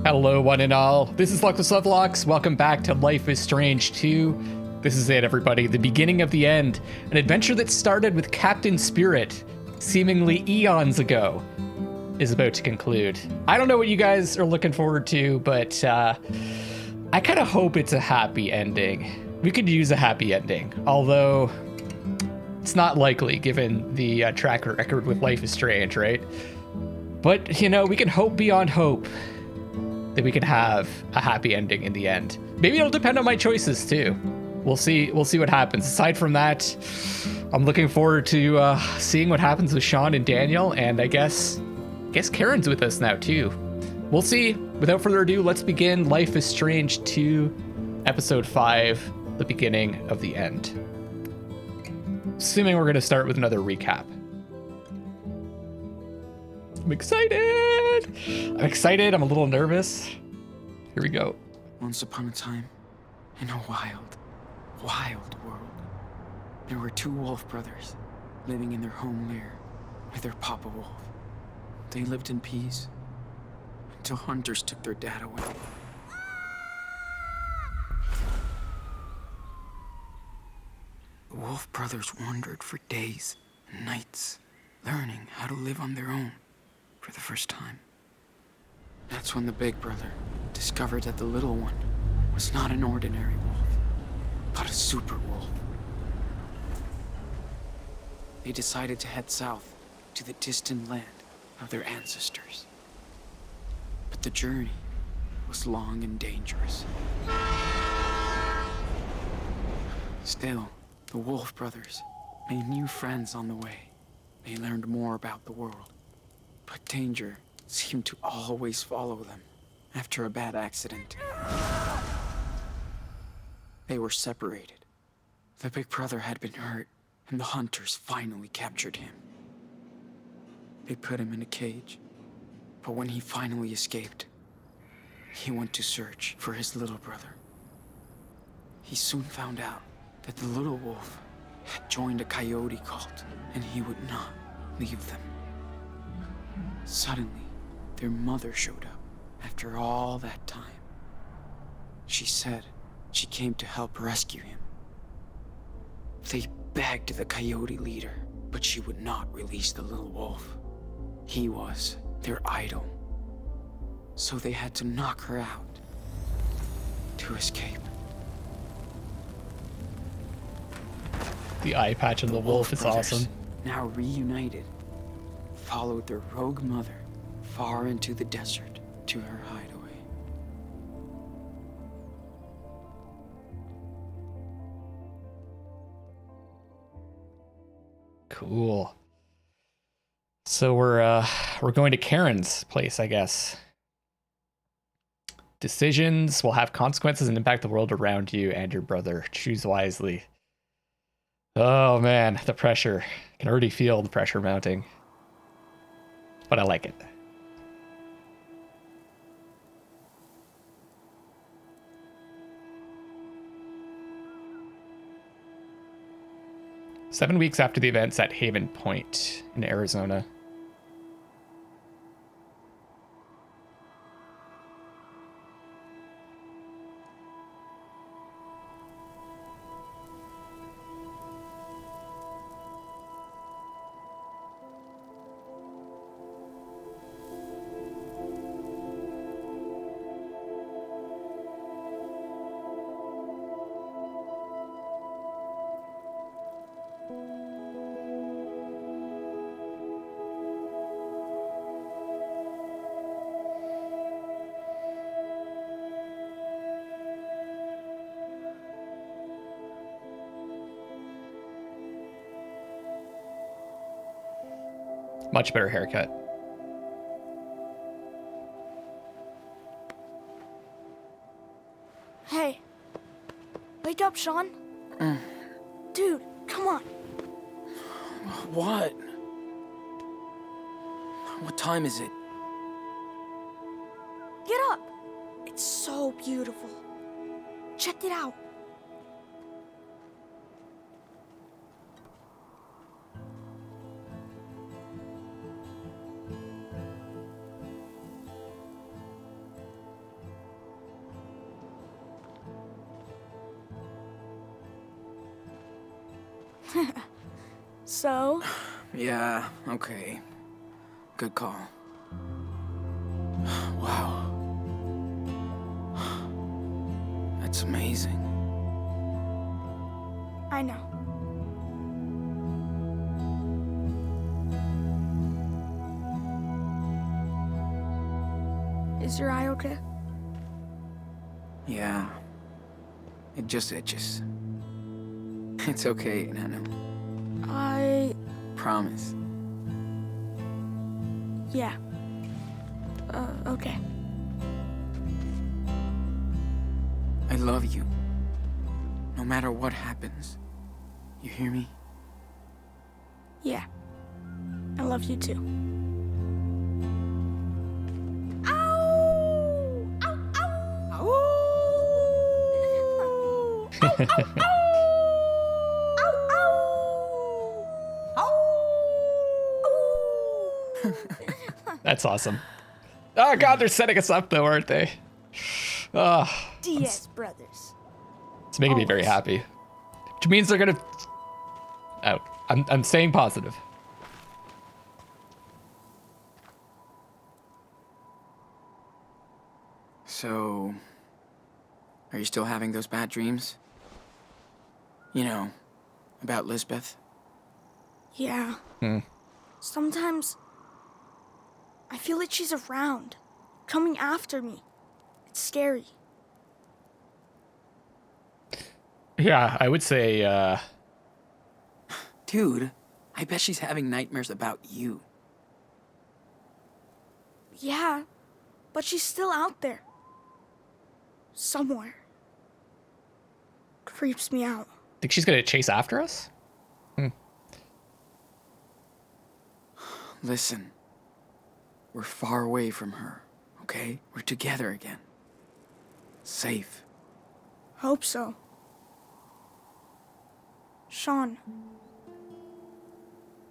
Hello, one and all. This is Luckless LoveLinks. Welcome back to Life is Strange 2. This is it, everybody. The beginning of the end. An adventure that started with Captain Spirit, seemingly eons ago, is about to conclude. I don't know what you guys are looking forward to, but I kind of hope it's a happy ending. We could use a happy ending, although it's not likely given the track record with Life is Strange, right? But, you know, we can hope beyond hope that we can have a happy ending in the end. Maybe it'll depend on my choices too. We'll see what happens. Aside from that, I'm looking forward to seeing what happens with Sean and Daniel, and I guess Karen's with us now too. We'll see. Without further ado, let's begin Life is Strange 2, Episode 5, the beginning of the end. Assuming we're going to start with another recap. I'm excited. I'm a little nervous. Here we go. Once upon a time, in a wild world, there were two wolf brothers living in their home lair with their papa wolf. They lived in peace until hunters took their dad away. The wolf brothers wandered for days and nights, learning how to live on their own for the first time. That's when the big brother discovered that the little one was not an ordinary wolf, but a super wolf. They decided to head south to the distant land of their ancestors. But the journey was long and dangerous. Still, the wolf brothers made new friends on the way. They learned more about the world. But danger seemed to always follow them after a bad accident. They were separated. The big brother had been hurt, and the hunters finally captured him. They put him in a cage, but when he finally escaped, he went to search for his little brother. He soon found out that the little wolf had joined a coyote cult, and he would not leave them. Suddenly, their mother showed up after all that time. She said she came to help rescue him. They begged the coyote leader, but she would not release the little wolf. He was their idol. So they had to knock her out to escape. The eye patch on the wolf is awesome. Now reunited, followed their rogue mother far into the desert to her hideaway. Cool. So we're going to Karen's place, I guess. Decisions will have consequences and impact the world around you and your brother. Choose wisely. Oh man, the pressure. I can already feel the pressure mounting. But I like it. Seven weeks after the events at Haven Point in Arizona. Much better haircut. Hey. Wake up, Sean. Dude, come on. What? What time is it? Get up. It's so beautiful. Check it out. So? Yeah, okay. Good call. Wow. That's amazing. I know. Is your eye okay? Yeah. It just itches. It's okay, Nano. Promise. Yeah. Okay. I love you. No matter what happens. You hear me? Yeah. I love you too. Ow! Ow! Ow! Ow! Ow! Ow! Ow! That's awesome. Oh God, they're setting us up though, aren't they? Oh, Diaz brothers. it's making me very happy. Which means they're gonna. Oh, I'm staying positive. So, are you still having those bad dreams? You know, about Lisbeth? Yeah. Sometimes I feel like she's around, coming after me. It's scary. Yeah, I would say. Dude, I bet she's having nightmares about you. Yeah, but she's still out there. Somewhere. Creeps me out. Think she's gonna chase after us? Listen, we're far away from her, okay? We're together again. Safe. Hope so. Sean,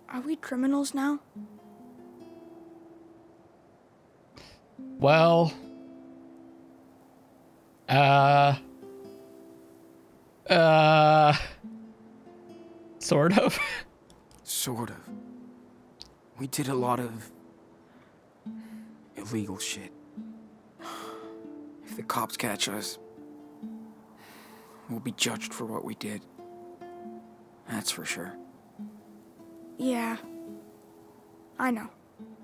are we criminals now? Well. Sort of. Sort of. We did a lot of illegal shit. If the cops catch us, we'll be judged for what we did. That's for sure. Yeah. I know.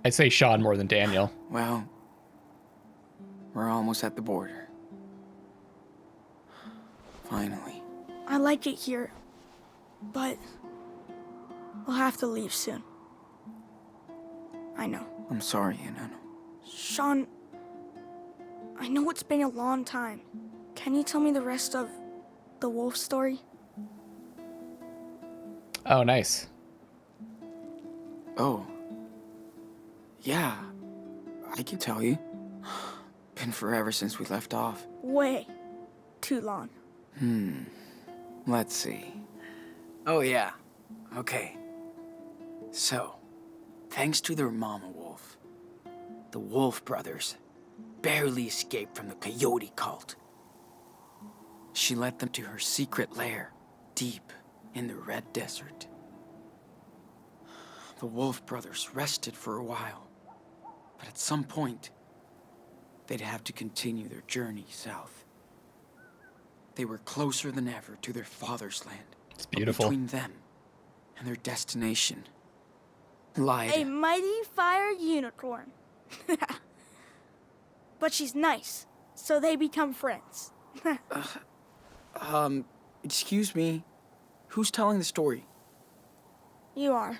I'd say Sean more than Daniel. Well, we're almost at the border. Finally. I like it here, but we'll have to leave soon. I know. I'm sorry, Nano. Sean, I know it's been a long time. Can you tell me the rest of the wolf story? Oh, nice. Oh. Yeah. I can tell you. Been forever since we left off. Way too long. Let's see. Oh, yeah. Okay. So, thanks to their mama wolf, the Wolf brothers barely escaped from the coyote cult. She led them to her secret lair, deep in the Red Desert. The Wolf brothers rested for a while, but at some point, they'd have to continue their journey south. They were closer than ever to their father's land. It's beautiful. But between them and their destination lied A mighty fire unicorn. But she's nice, so they become friends. Excuse me. Who's telling the story? You are.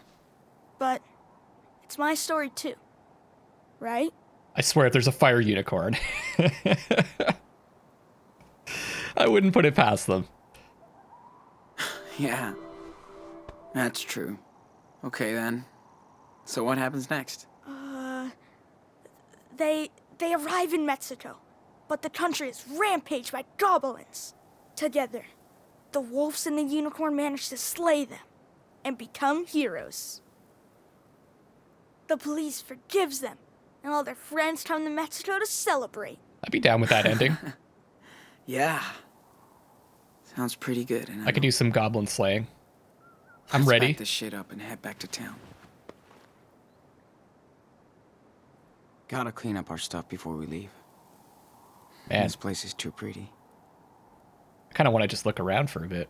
But it's my story too. Right? I swear, if there's a fire unicorn, I wouldn't put it past them. Yeah. That's true. Okay then. So what happens next? They arrive in Mexico, but the country is rampaged by goblins. Together, the wolves and the unicorn manage to slay them and become heroes. The police forgives them, and all their friends come to Mexico to celebrate. I'd be down with that ending. Yeah. Sounds pretty good. I could do some goblin slaying. I'm Let's ready. pack this shit up and head back to town. Gotta clean up our stuff before we leave. Man, This place is too pretty. I kind of want to just look around for a bit.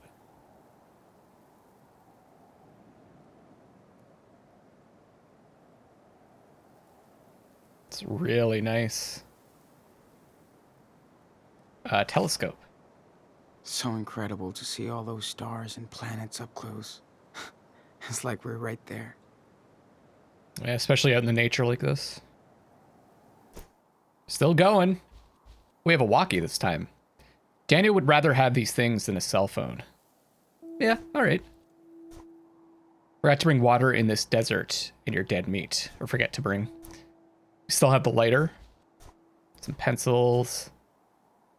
It's really nice. Telescope. So incredible to see all those stars and planets up close. It's like we're right there. Yeah, especially out in the nature like this. Still going. We have a walkie this time. Daniel would rather have these things than a cell phone. Yeah, all right. Forgot to bring water in this desert in your dead meat. Or forget to bring. We still have the lighter. Some pencils.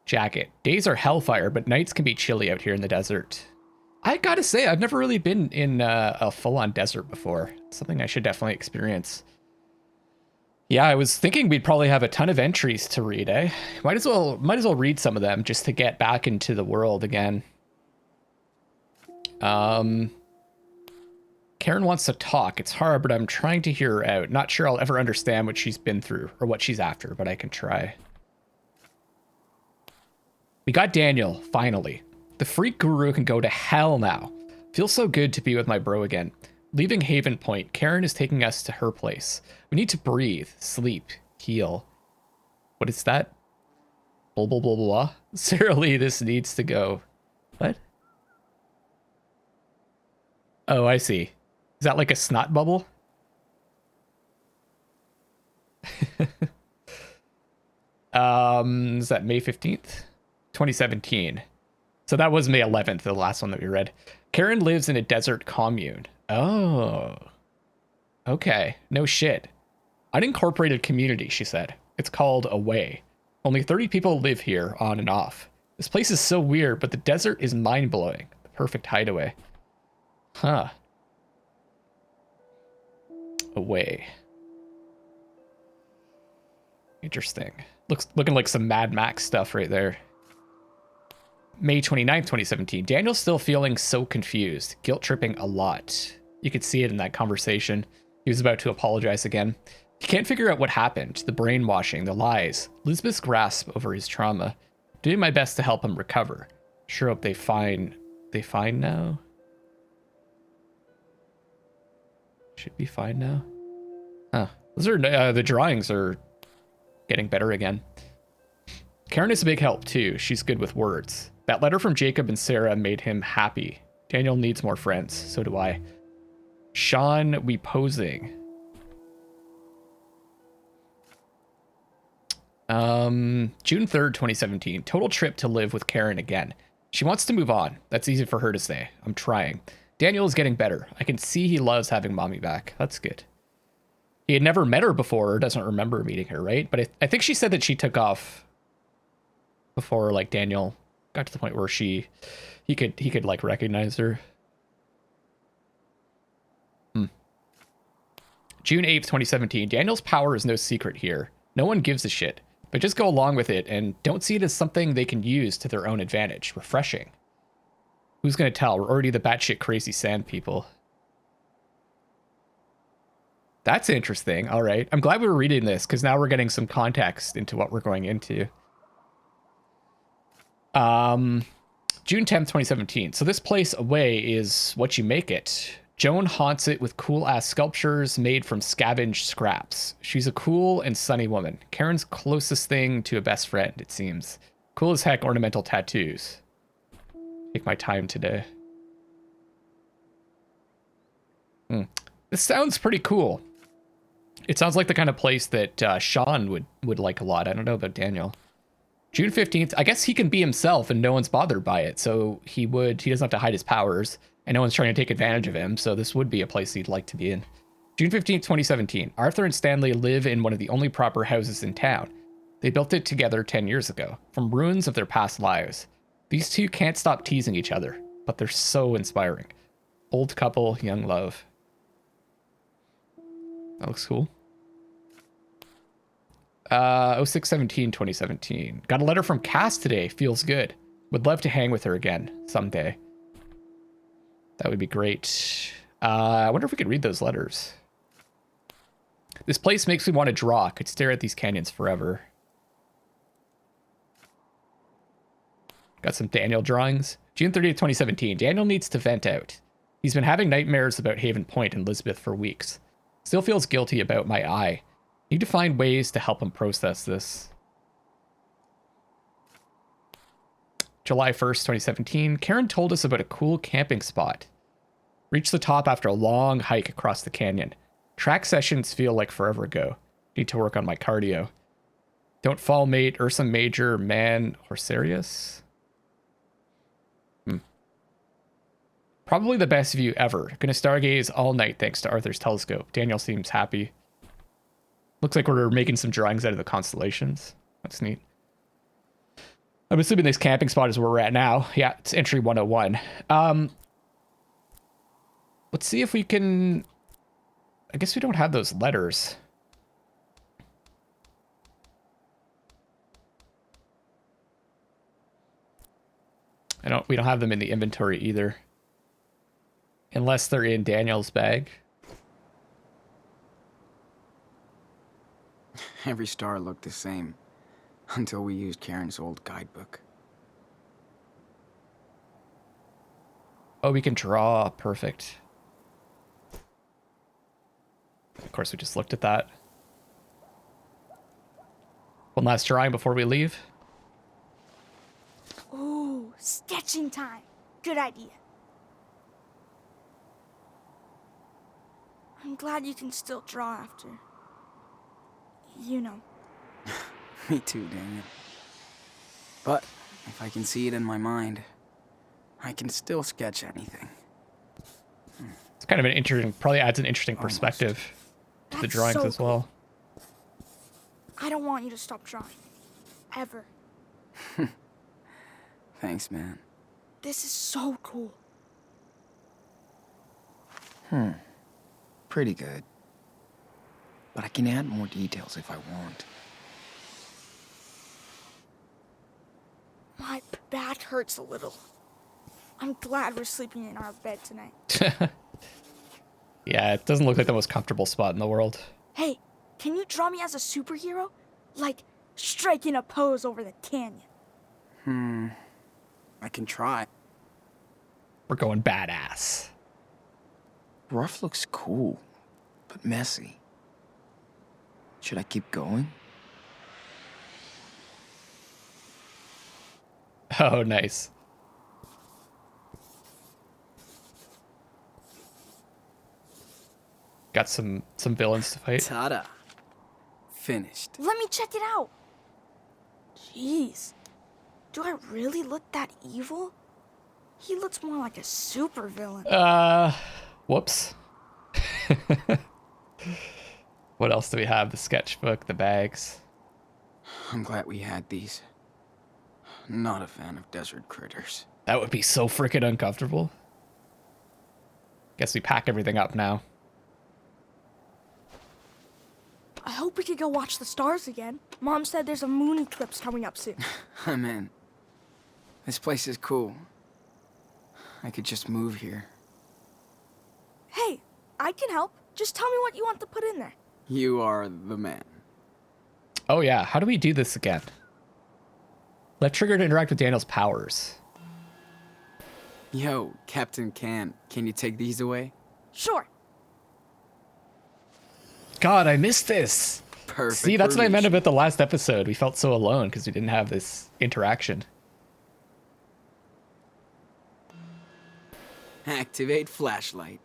Jacket. Days are hellfire, but nights can be chilly out here in the desert. I gotta say, I've never really been in a full-on desert before. It's something I should definitely experience. Yeah, I was thinking we'd probably have a ton of entries to read, eh? Might as well read some of them just to get back into the world again. Karen wants to talk. It's hard, but I'm trying to hear her out. Not sure I'll ever understand what she's been through or what she's after, but I can try. We got Daniel, finally. The freak guru can go to hell now. Feels so good to be with my bro again. Leaving Haven Point, Karen is taking us to her place. We need to breathe, sleep, heal. What is that? Blah, blah, blah, blah. Sarah Lee, this needs to go. What? Oh, I see. Is that like a snot bubble? Is that May 15th? 2017. So that was May 11th, the last one that we read. Karen lives in a desert commune. Oh. Okay. No shit. Unincorporated community, she said. It's called Away. Only 30 people live here, on and off. This place is so weird, but the desert is mind-blowing. The perfect hideaway. Huh. Away. Interesting. Looking like some Mad Max stuff right there. May 29th, 2017. Daniel's still feeling so confused, guilt tripping a lot. You could see it in that conversation. He was about to apologize again. He can't figure out what happened, the brainwashing, the lies, Elizabeth's grasp over his trauma. Doing my best to help him recover. Sure hope they fine now? Should be fine now. Huh. Those are, the drawings are getting better again. Karen is a big help too. She's good with words. That letter from Jacob and Sarah made him happy. Daniel needs more friends. So do I. Sean, we posing. June 3rd, 2017. Total trip to live with Karen again. She wants to move on. That's easy for her to say. I'm trying. Daniel is getting better. I can see he loves having mommy back. That's good. He had never met her before or doesn't remember meeting her, right? But I think she said that she took off before, like, Daniel got to the point where he could like recognize her. June 8th, 2017. Daniel's power is no secret here. No one gives a shit, but just go along with it and don't see it as something they can use to their own advantage. Refreshing. Who's gonna tell? We're already the batshit crazy sand people. That's interesting. All right. I'm glad we were reading this because now we're getting some context into what we're going into. June 10th, 2017. So this place Away is what you make it. Joan haunts it with cool-ass sculptures made from scavenged scraps. She's a cool and sunny woman. Karen's closest thing to a best friend, it seems. Cool as heck ornamental tattoos. Take my time today. This sounds pretty cool. It sounds like the kind of place that Sean would like a lot. I don't know about Daniel. June 15th, I guess he can be himself and no one's bothered by it. So he doesn't have to hide his powers and no one's trying to take advantage of him. So this would be a place he'd like to be in. June 15th, 2017. Arthur and Stanley live in one of the only proper houses in town. They built it together 10 years ago, from ruins of their past lives. These two can't stop teasing each other, but they're so inspiring. Old couple, young love. That looks cool. 06/17, 2017. Got a letter from Cass today. Feels good. Would love to hang with her again someday. That would be great. I wonder if we could read those letters. This place makes me want to draw. Could stare at these canyons forever. Got some Daniel drawings. June 30th, 2017. Daniel needs to vent out. He's been having nightmares about Haven Point and Lisbeth for weeks. Still feels guilty about my eye. Need to find ways to help him process this. July 1st, 2017. Karen told us about a cool camping spot. Reached the top after a long hike across the canyon. Track sessions feel like forever ago. Need to work on my cardio. Don't fall, mate. Ursa Major, man, Horsarius. Probably the best view ever. Gonna stargaze all night thanks to Arthur's telescope. Daniel seems happy. Looks like we're making some drawings out of the constellations. That's neat. I'm assuming this camping spot is where we're at now. Yeah, it's entry 101. Let's see if we can... I guess we don't have those letters. We don't have them in the inventory either. Unless they're in Daniel's bag. Every star looked the same until we used Karen's old guidebook. Oh, we can draw. Perfect. Of course, we just looked at that. One last drawing before we leave. Ooh, sketching time. Good idea. I'm glad you can still draw after. You know. Me too, Daniel. But if I can see it in my mind, I can still sketch anything. It's kind of an interesting, probably adds an interesting perspective to the drawings so as well. I don't want you to stop drawing. Ever. Thanks, man. This is so cool. Pretty good. But I can add more details if I want. My back hurts a little. I'm glad we're sleeping in our bed tonight. Yeah, it doesn't look like the most comfortable spot in the world. Hey, can you draw me as a superhero? Like, striking a pose over the canyon. I can try. We're going badass. Rough looks cool, but messy. Should I keep going? Oh, nice. Got some villains to fight. Ta-da. Finished. Let me check it out. Jeez. Do I really look that evil? He looks more like a supervillain. Whoops. What else do we have? The sketchbook, the bags. I'm glad we had these. Not a fan of desert critters. That would be so freaking uncomfortable. Guess we pack everything up now. I hope we could go watch the stars again. Mom said there's a moon eclipse coming up soon. I'm in. This place is cool. I could just move here. Hey, I can help. Just tell me what you want to put in there. You are the man. Oh yeah, how do we do this again? Left trigger to interact with Daniel's powers. Yo, Captain can you take these away? Sure. God, I missed this. Perfect. See, that's what I meant about the last episode. We felt so alone because we didn't have this interaction. Activate flashlight.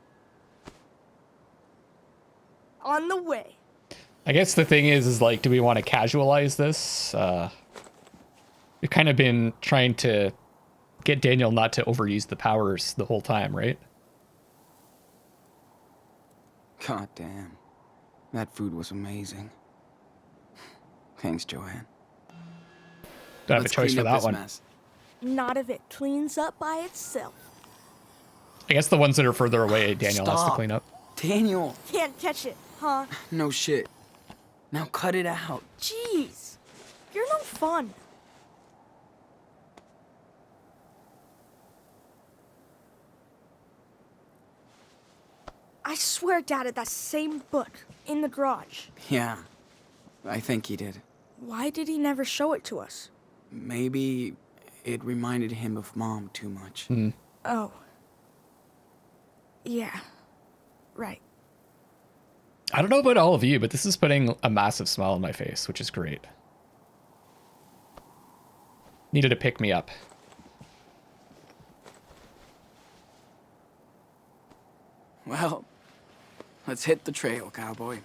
On the way. I guess the thing is like, do we want to casualize this? We've kind of been trying to get Daniel not to overuse the powers the whole time, right? God damn. That food was amazing. Thanks, Joanne. Don't have a Let's choice clean for up that this one. mess. Not if it cleans up by itself. I guess the ones that are further away, Daniel has to Stop. clean up. Daniel! Can't catch it, huh? No shit. Now cut it out. Jeez. You're no fun. swear Dad had that same book in the garage. Yeah, I think he did. Why did he never show it to us? Maybe it reminded him of Mom too much. Oh. Yeah. Right. I don't know about all of you, but this is putting a massive smile on my face, which is great. Needed to pick me up. Well, let's hit the trail, cowboy.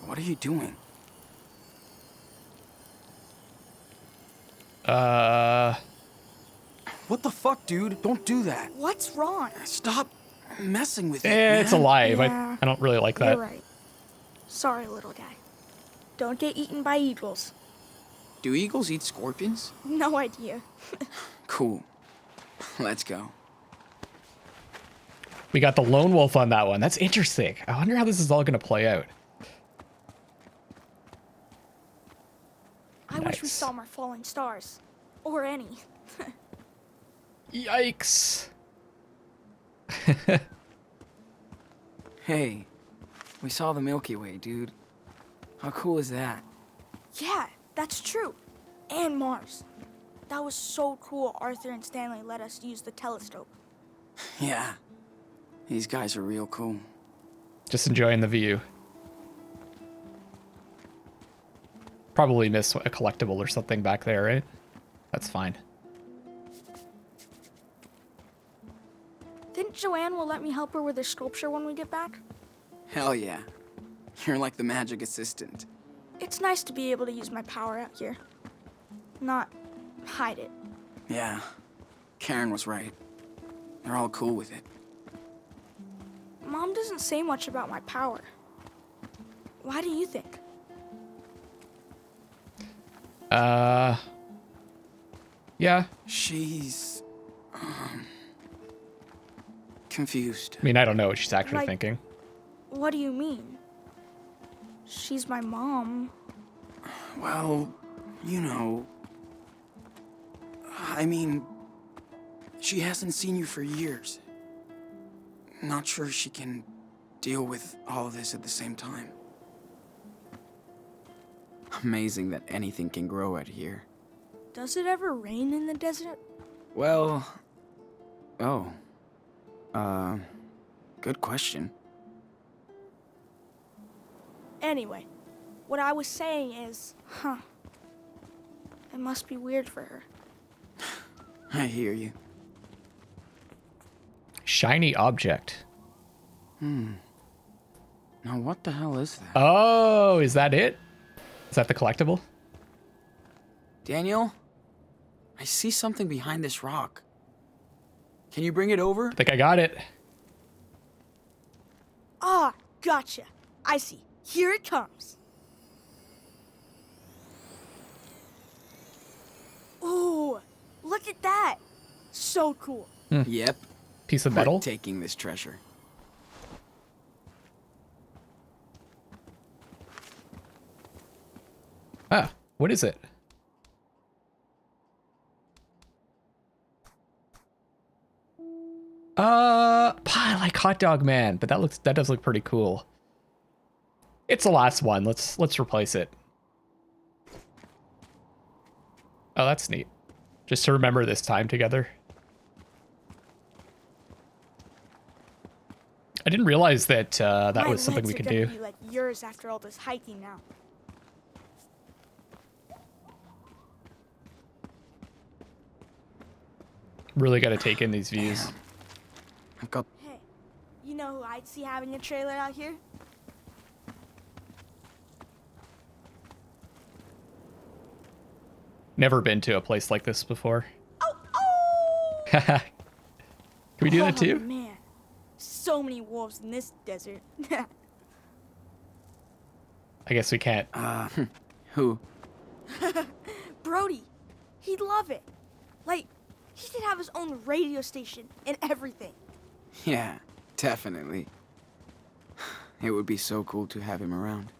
What are you doing? What the fuck, dude? Don't do that. What's wrong? Stop messing with it, It's man. alive. Yeah, I don't really like that. You're right. Sorry, little guy. Don't get eaten by eagles. Do eagles eat scorpions? No idea. Cool. Let's go. We got the lone wolf on that one. That's interesting. I wonder how this is all going to play out. I wish we Nice. saw more falling stars. Or any. Yikes. Hey, we saw the Milky Way, dude. How cool is that? Yeah, that's true. And Mars. That was so cool Arthur and Stanley let us use the telescope. Yeah. These guys are real cool. Just enjoying the view. Probably miss a collectible or something back there, right? That's fine. Think Joanne will let me help her with her sculpture when we get back? Hell yeah. You're like the magic assistant. It's nice to be able to use my power out here. Not hide it. Yeah. Karen was right. They're all cool with it. Mom doesn't say much about my power. Why do you think? Yeah. She's... confused. I mean, I don't know what she's actually Like- thinking. What do you mean? She's my mom. Well, you know... I mean... She hasn't seen you for years. Not sure she can deal with all of this at the same time. Amazing that anything can grow out here. Does it ever rain in the desert? Well... Oh. Good question. Anyway, what I was saying is, it must be weird for her. I hear you. Shiny object. Now what the hell is that? Oh, is that it? Is that the collectible? Daniel? I see something behind this rock. Can you bring it over? I think I got it. Ah, gotcha. I see. Here it comes. Ooh, look at that. So cool. Yep. Piece of We're metal. taking this treasure. Ah, what is it? I like Hot Dog Man, but that does look pretty cool. It's the last one. Let's replace it. Oh, that's neat. Just to remember this time together. I didn't realize that that My was something we legs could are do. gonna be like yours after all this hiking now. Really got to take in these views. Damn. I've got... Hey, you know who I'd see having a trailer out here? Never been to a place like this before. Oh, oh! Can we do that Oh, too? man, so many wolves in this desert. I guess we can't. Who? Brody, he'd love it. Like, He should have his own radio station and everything. Yeah, definitely. It would be so cool to have him around.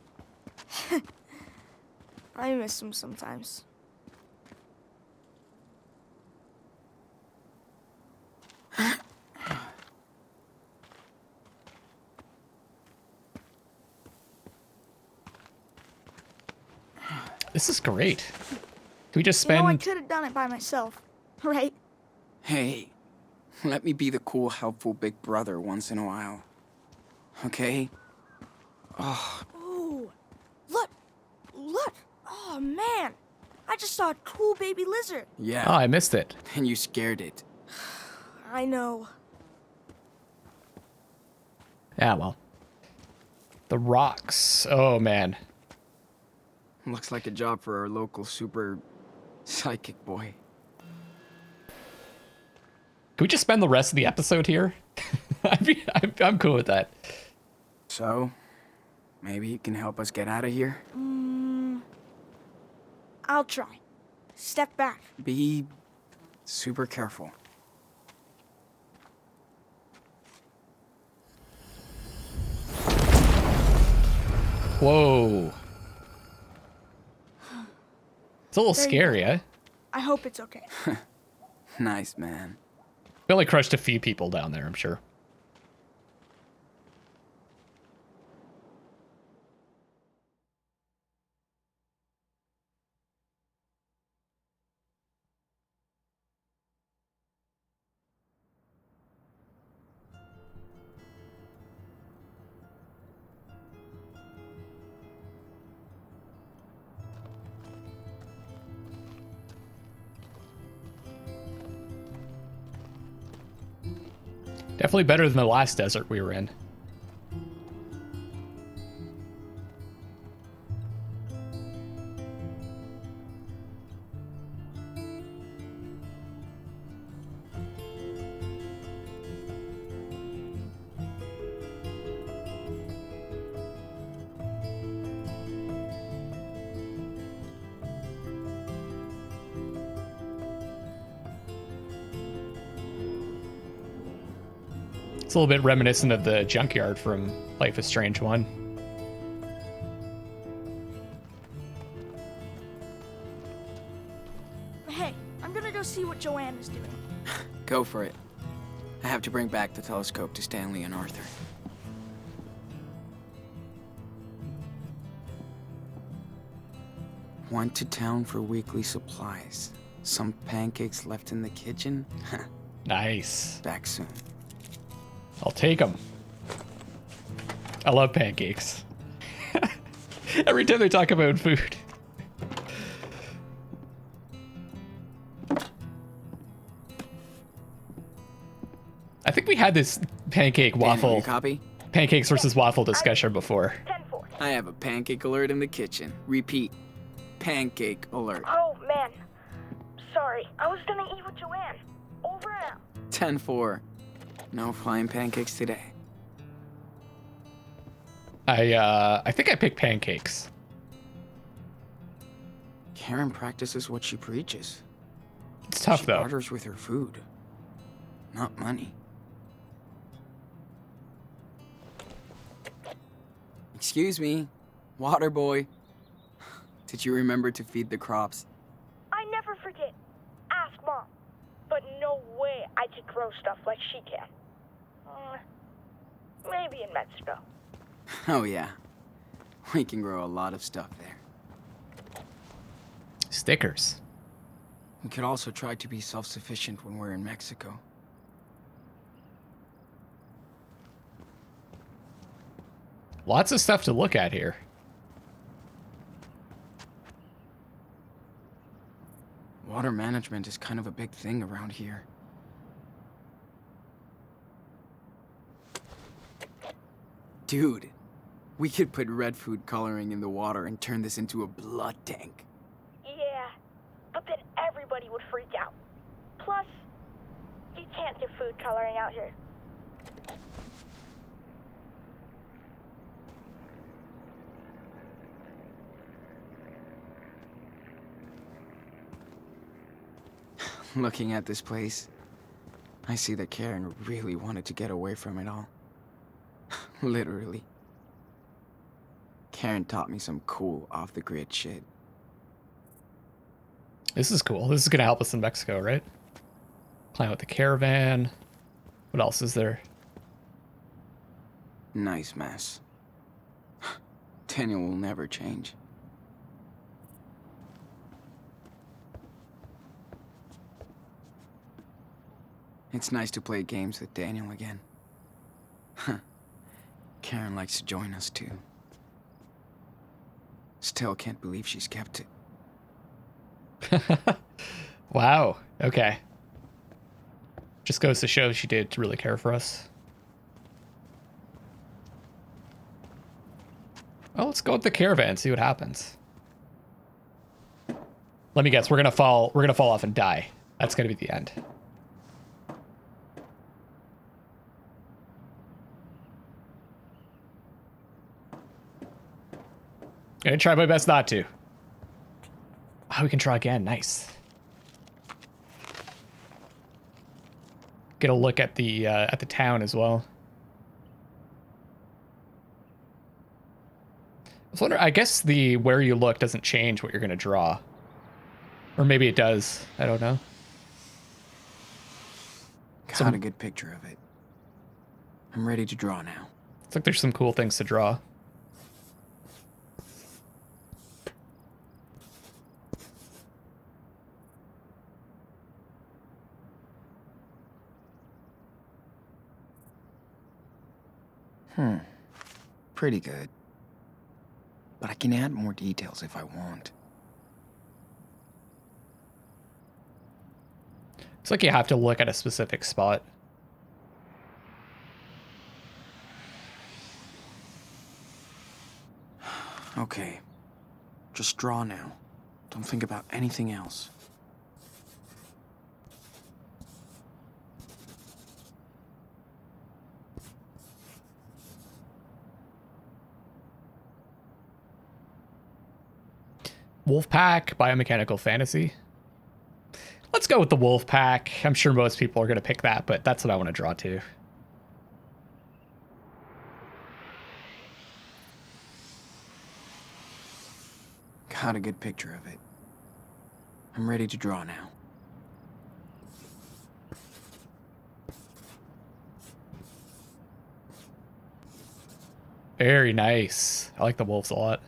I miss him sometimes. This is great. Can we just You know, I spend... could have done it by myself, right? Hey, let me be the cool, helpful big brother once in a while. Okay? Oh, look, look. Oh, man. I just saw a cool baby lizard. Oh, Yeah, I missed it. and you scared it. I know. Yeah, well. The rocks. Oh, man. Looks like a job for our local super psychic boy. Can we just spend the rest of the episode here? I'm cool with that. So, maybe you can help us get out of here? I'll try. Step back. Be super careful. Whoa. It's a little There you scary, eh? I hope it's okay. Nice, man. We only crushed a few people down there, I'm sure. Definitely better than the last desert we were in. It's a little bit reminiscent of the junkyard from Life is Strange 1. Hey, I'm gonna go see what Joanne is doing. Go for it. I have to bring back the telescope to Stanley and Arthur. Went to town for weekly supplies. Some pancakes left in the kitchen? Nice. Back soon. I'll take them. I love pancakes. Every time they talk about food. I think we had this pancake Daniel, waffle, you copy? pancakes versus waffle discussion before. 10-4. I have a pancake alert in the kitchen. Repeat. Pancake alert. Oh, man. Sorry. I was gonna eat with Joanne. Over and out. 10-4. No flying pancakes today. I think I picked pancakes. Karen practices what she preaches. It's tough She though. barters with her food, not money. Excuse me, water boy. Did you remember to feed the crops? I never forget. Ask Mom. But no way I could grow stuff like she can. Maybe in Mexico. Oh yeah, we can grow a lot of stuff there. Stickers. We could also try to be self-sufficient when we're in Mexico. Lots of stuff to look at here. Water management is kind of a big thing around here. Dude, we could put red food coloring in the water and turn this into a blood tank. Yeah, but then everybody would freak out. Plus, you can't do food coloring out here. Looking at this place, I see that Karen really wanted to get away from it all. Literally. Karen taught me some cool off-the-grid shit. This is cool. This is going to help us in Mexico, right? Playing with the caravan. What else is there? Nice mess. Daniel will never change. It's nice to play games with Daniel again. Karen likes to join us too. Still can't believe she's kept it. Wow. Okay. Just goes to show she did really care for us. Well, let's go with the caravan, see what happens. Let me guess, we're gonna fall off and die. That's gonna be the end. Gonna try my best not to. Oh, we can try again. Nice. Get a look at the town as well. I was wondering, I guess the where you look doesn't change what you're gonna draw. Or maybe it does. I don't know. Got a good picture of it. I'm ready to draw now. It's like there's some cool things to draw. Pretty good. But I can add more details if I want. It's like you have to look at a specific spot. Okay. Just draw now. Don't think about anything else. Wolfpack, biomechanical fantasy. Let's go with the Wolfpack. I'm sure most people are going to pick that, but that's what I want to draw too. Got a good picture of it. I'm ready to draw now. Very nice. I like the wolves a lot.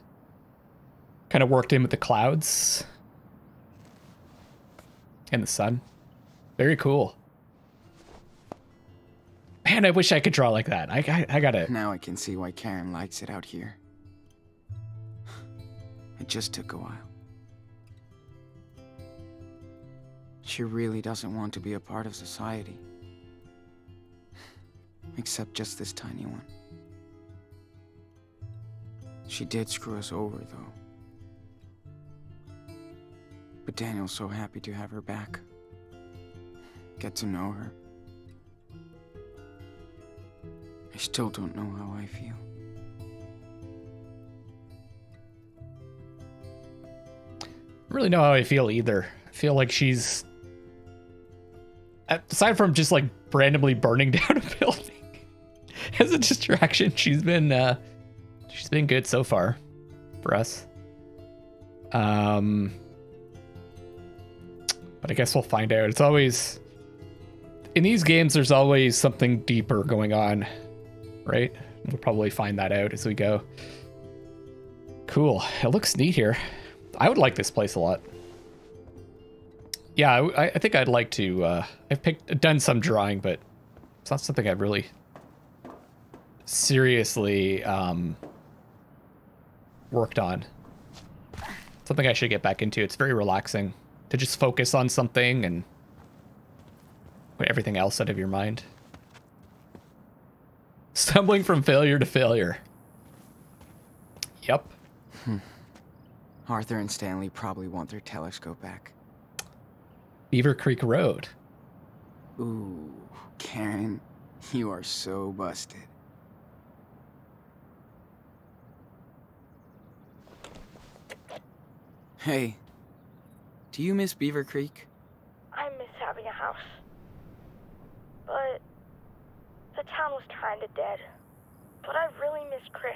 Kind of worked in with the clouds. And the sun. Very cool. Man, I wish I could draw like that. I gotta... Now I can see why Karen likes it out here. It just took a while. She really doesn't want to be a part of society. Except just this tiny one. She did screw us over, though. But Daniel's so happy to have her back. Get to know her. I still don't know how I feel. I don't really know how I feel either. I feel like she's... Aside from just like randomly burning down a building as a distraction, she's been good so far for us. But I guess we'll find out. It's always... In these games, there's always something deeper going on, right? We'll probably find that out as we go. Cool. It looks neat here. I would like this place a lot. Yeah, I think I'd like to... I've done some drawing, but it's not something I've really seriously worked on. Something I should get back into. It's very relaxing to just focus on something and put everything else out of your mind. Stumbling from failure to failure. Yep. Arthur and Stanley probably want their telescope back. Beaver Creek Road. Ooh, Karen, you are so busted. Hey, do you miss Beaver Creek? I miss house. But the town was kinda dead. But I really miss Chris.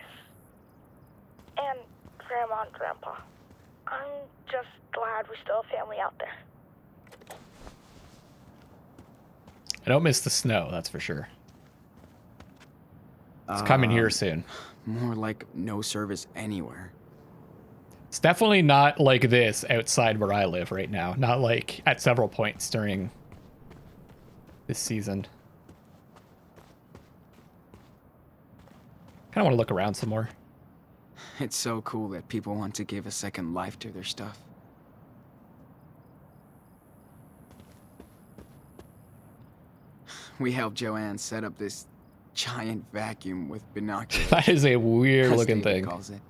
And Grandma and Grandpa. I'm just glad we still have family out there. I don't miss the snow, that's for sure. It's coming here soon. More like no service anywhere. It's definitely not like this outside where I live right now. Not like at several points during this season. Kind of want to look around some more. It's so cool that people want to give a second life to their stuff. We helped Joanne set up this giant vacuum with binoculars. That is a weird as looking David thing. calls it.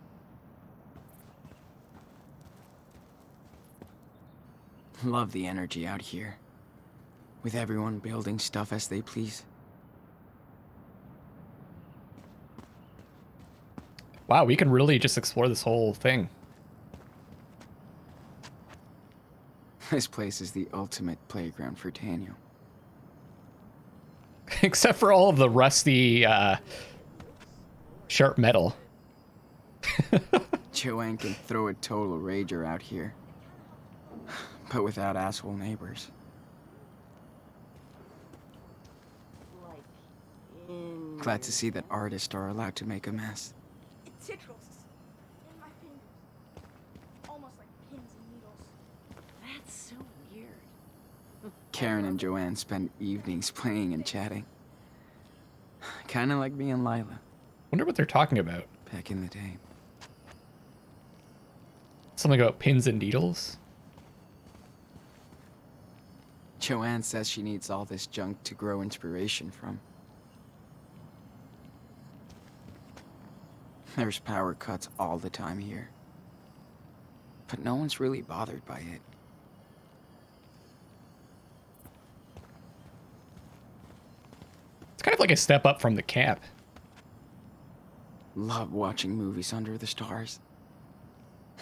Love the energy out here. With everyone building stuff as they please. Wow, we can really just explore this whole thing. This place is the ultimate playground for Daniel. Except for all of the rusty, sharp metal. Joanne can throw a total rager out here. But without asshole neighbors. Glad to see that artists are allowed to make a mess. It tickles in my fingers. Almost like pins and needles. That's so weird. Karen and Joanne spend evenings playing and chatting. Kinda like me and Lila, Wonder what they're talking about. back in the day. Something about pins and needles? Joanne says she needs all this junk to grow inspiration from. There's power cuts all the time here. But no one's really bothered by it. It's kind of like a step up from the camp. Love watching movies under the stars.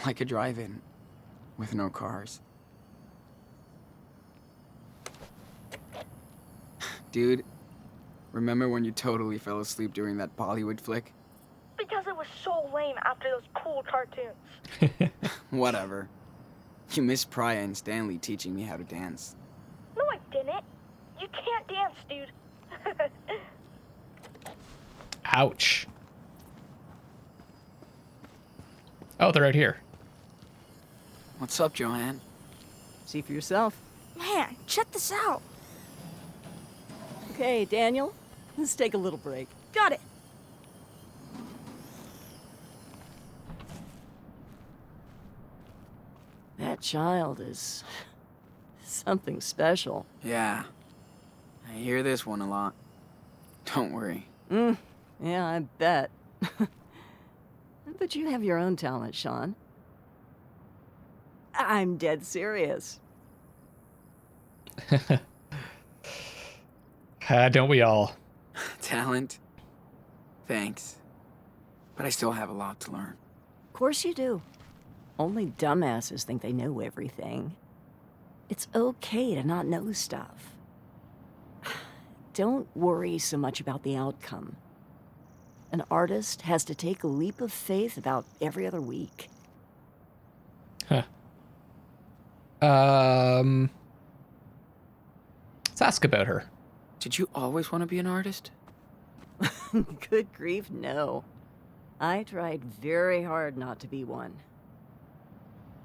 Like a drive-in, with no cars. Dude, remember when you totally fell asleep during that Bollywood flick? Because it was so lame after those cool cartoons. Whatever. You missed Priya and Stanley teaching me how to dance. No, I didn't. You can't dance, dude. Ouch. Oh, they're out here. What's up, Joanne? See for yourself. Man, check this out. Okay, Daniel, let's take a little break. Got it. That child is something special. Yeah. I hear this one a lot. Don't worry. Yeah, I bet. But you have your own talent, Sean. I'm dead serious. Don't we all? Talent? Thanks. But I still have a lot to learn. Of course you do. Only dumbasses think they know everything. It's okay to not know stuff. Don't worry so much about the outcome. An artist has to take a leap of faith about every other week. Huh. Let's ask about her. Did you always want to be an artist? Good grief, no. I tried very hard not to be one.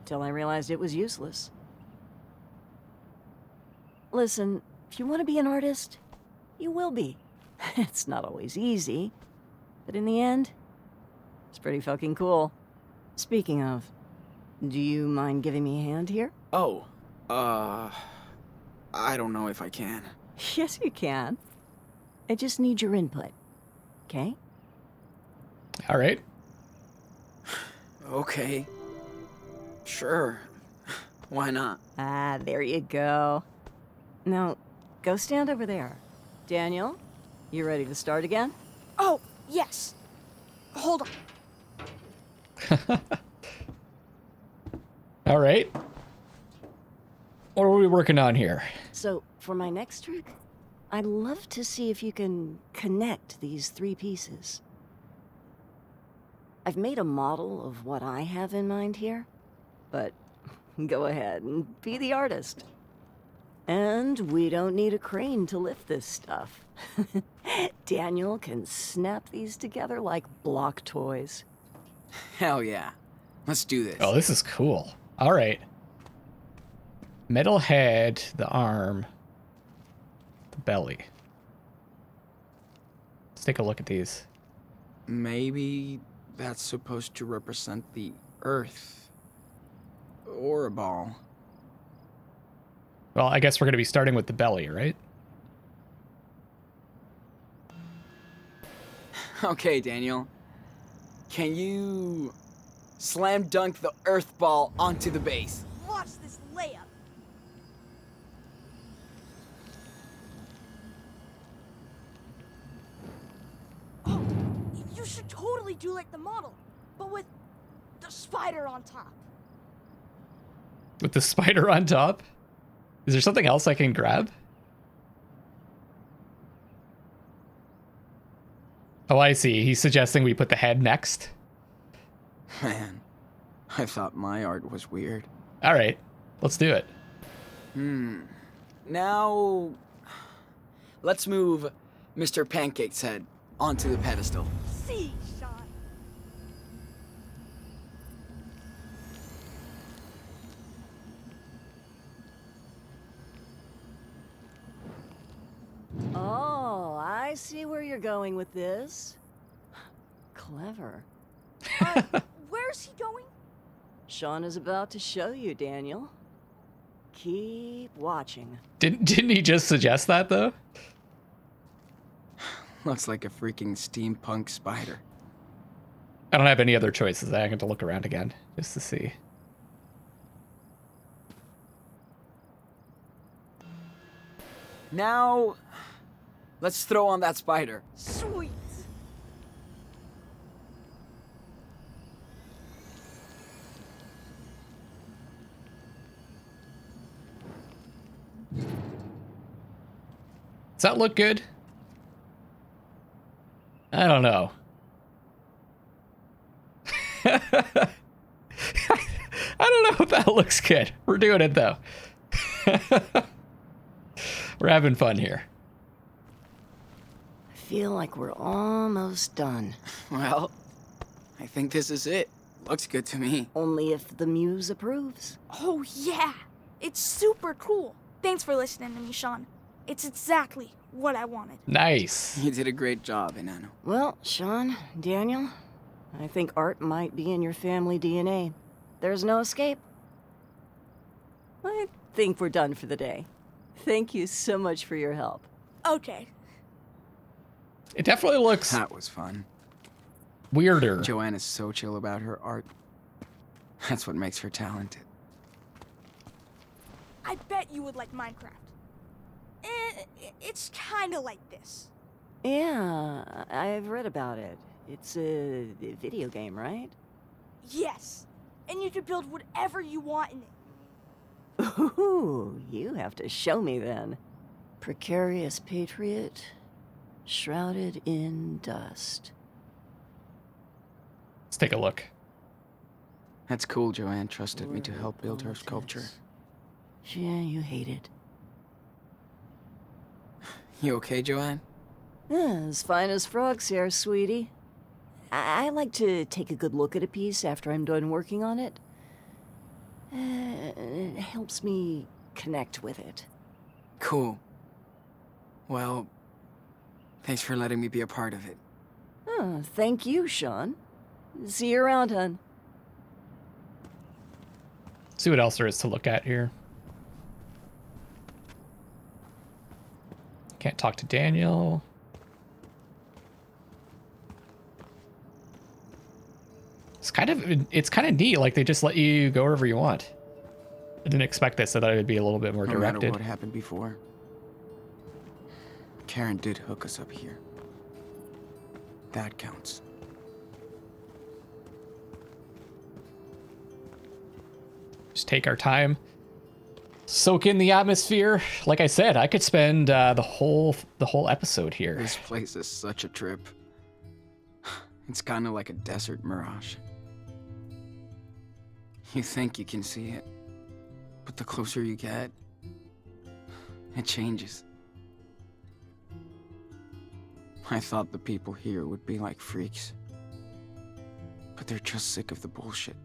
Till I realized it was useless. Listen, if you want to be an artist, you will be. It's not always easy, but in the end, it's pretty fucking cool. Speaking of, do you mind giving me a hand here? Oh, I don't know if I can. Yes, you can. I just need your input, okay? All right. Okay. Sure. Why not? Ah, there you go. Now, go stand over there. Daniel, you ready to start again? Oh, yes. Hold on. All right. What are we working on here? So, for my next trick, I'd love to see if you can connect these 3 pieces. I've made a model of what I have in mind here, but go ahead and be the artist. And we don't need a crane to lift this stuff. Daniel can snap these together like block toys. Hell yeah. Let's do this. Oh, this is cool. All right. Metal head, the arm, the belly. Let's take a look at these. Maybe that's supposed to represent the Earth. Or a ball. Well, I guess we're going to be starting with the belly, right? Okay, Daniel. Can you slam dunk the Earth ball onto the base? Watch this layup. Oh, you should totally do like the model, but with the spider on top. With the spider on top? Is there something else I can grab? Oh, I see. He's suggesting we put the head next. Man, I thought my art was weird. All right, let's do it. Now, let's move Mr. Pancake's head onto the pedestal. See, Sean. Oh, I see where you're going with this. Clever. Where's he going? Sean is about to show you, Daniel. Keep watching. Didn't he just suggest that, though? Looks like a freaking steampunk spider. I don't have any other choices. I have to look around again just to see. Now, let's throw on that spider. Sweet. Does that look good? I don't know. I don't know if that looks good. We're doing it, though. We're having fun here. I feel like we're almost done. Well, I think this is it. Looks good to me. Only if the muse approves. Oh, yeah. It's super cool. Thanks for listening to me, Sean. It's exactly what I wanted. Nice. You did a great job, Enano. Well, Sean, Daniel, I think art might be in your family DNA. There's no escape. I think we're done for the day. Thank you so much for your help. Okay. It definitely looks That was fun. weirder. Joanne is so chill about her art. That's what makes her talented. I bet you would like Minecraft. It's kind of like this. Yeah, I've read about it. It's a video game, right? Yes. And you can build whatever you want in it. Ooh, you have to show me then. Precarious patriot, shrouded in dust. Let's take a look. That's cool, Joanne trusted me to help build her sculpture. Yeah, you hate it. You okay, Joanne? Yeah, as fine as frogs here, sweetie. I like to take a good look at a piece after I'm done working on it. It helps me connect with it. Cool. Well, thanks for letting me be a part of it. Oh, thank you, Sean. See you around, hon. See what else there is to look at here. Can't talk to Daniel. It's kind of neat. Like they just let you go wherever you want. I didn't expect this. I thought it would be a little bit more No matter directed. what happened before, Karen did hook us up here. That counts. Just take our time. soak in the atmosphere. Like I said, I could spend the whole episode here. This place is such a trip. It's kind of like a desert mirage. You think you can see it, but the closer you get, it changes. I thought the people here would be like freaks, but they're just sick of the bullshit.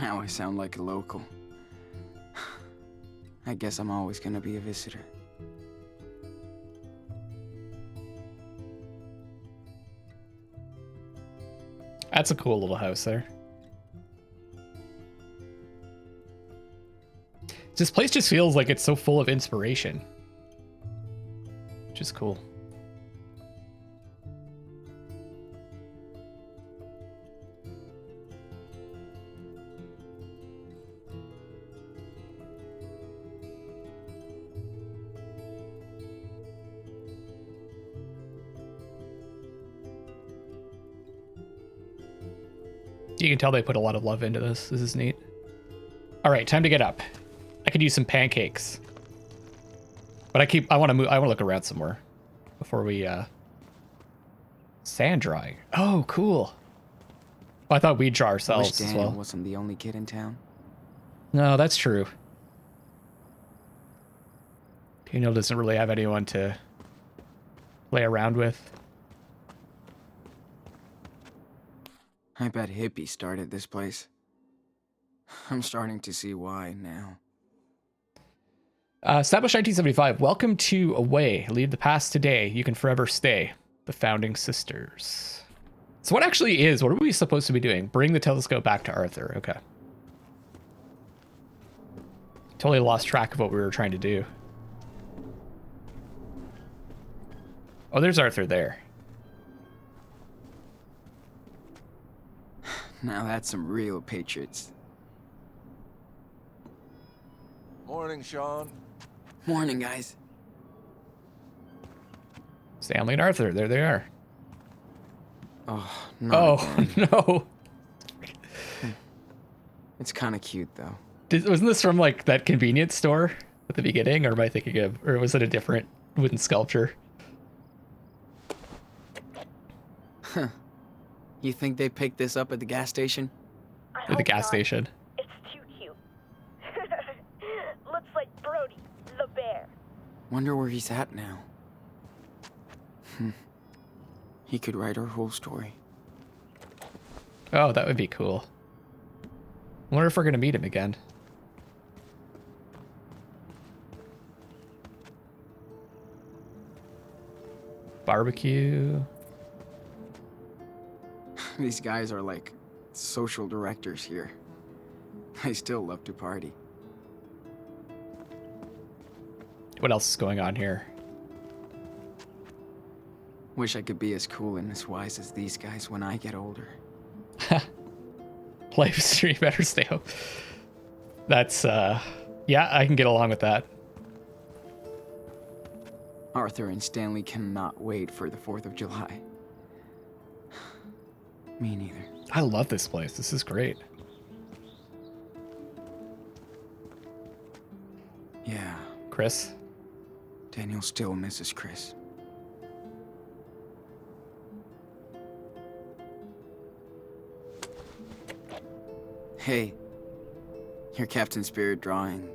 Now I sound like a local. I guess I'm always gonna be a visitor. That's a cool little house there. This place just feels like it's so full of inspiration, which is cool. You can tell they put a lot of love into this. This is neat. All right, time to get up. I could use some pancakes. But I want to move. I want to look around some more before we sand drying. Oh, cool. Oh, I thought we'd draw I ourselves wish as Daniel well. wasn't the only kid in town. No, that's true. Daniel doesn't really have anyone to play around with. I bet hippies started this place. I'm starting to see why now. Established 1975. Welcome to Away. Leave the past today. You can forever stay. The Founding Sisters. So what are we supposed to be doing? Bring the telescope back to Arthur. Okay. Totally lost track of what we were trying to do. Oh, there's Arthur there. Now that's some real patriots. Morning, Sean. Morning, guys. Stanley and Arthur. There they are. Oh, not Oh, again. no. It's kind of cute, though. Wasn't this from like that convenience store at the beginning? Or am I thinking of, or was it a different wooden sculpture? Huh. You think they picked this up at the gas station? At the gas station. It's too cute. Looks like Brody, the bear. Wonder where he's at now. He could write our whole story. Oh, that would be cool. I wonder if we're going to meet him again. Barbecue. These guys are like social directors here. They still love to party. What else is going on here? Wish I could be as cool and as wise as these guys when I get older. Live stream better stay up. That's, yeah, I can get along with that. Arthur and Stanley cannot wait for the 4th of July. Me neither. I love this place. This is great. Yeah, Chris? Daniel still misses Chris. Hey, your Captain Spirit drawing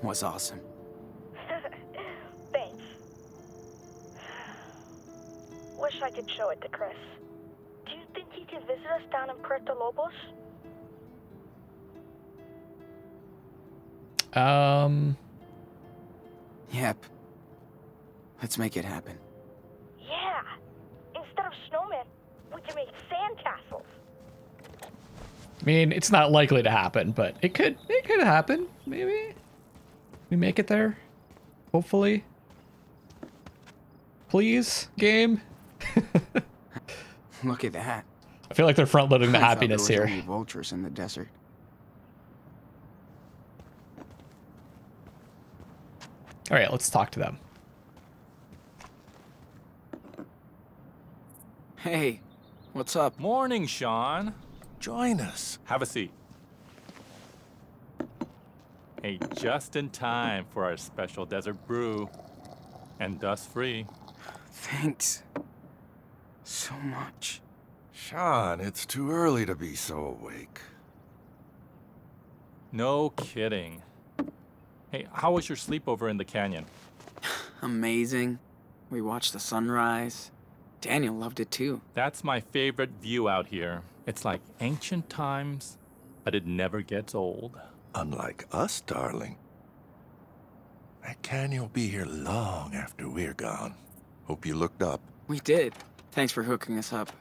was awesome. Thanks. Wish I could show it to Chris. Do you think he could visit us down in Puerto Lobos? Yep. Let's make it happen. Yeah. Instead of snowmen, we can make sandcastles. I mean, it's not likely to happen, but it could happen. Maybe we make it there. Hopefully. Please, game. Look at that. I feel like they're front loading the I thought happiness there was here. only vultures in the desert. All right, let's talk to them. Hey, what's up? Morning, Sean. Join us. Have a seat. Hey, just in time for our special desert brew. And dust-free. Thanks. So much. Sean, it's too early to be so awake. No kidding. Hey, how was your sleepover in the canyon? Amazing. We watched the sunrise. Daniel loved it too. That's my favorite view out here. It's like ancient times, but it never gets old. Unlike us, darling. That canyon will be here long after we're gone. Hope you looked up. We did. Thanks for hooking us up.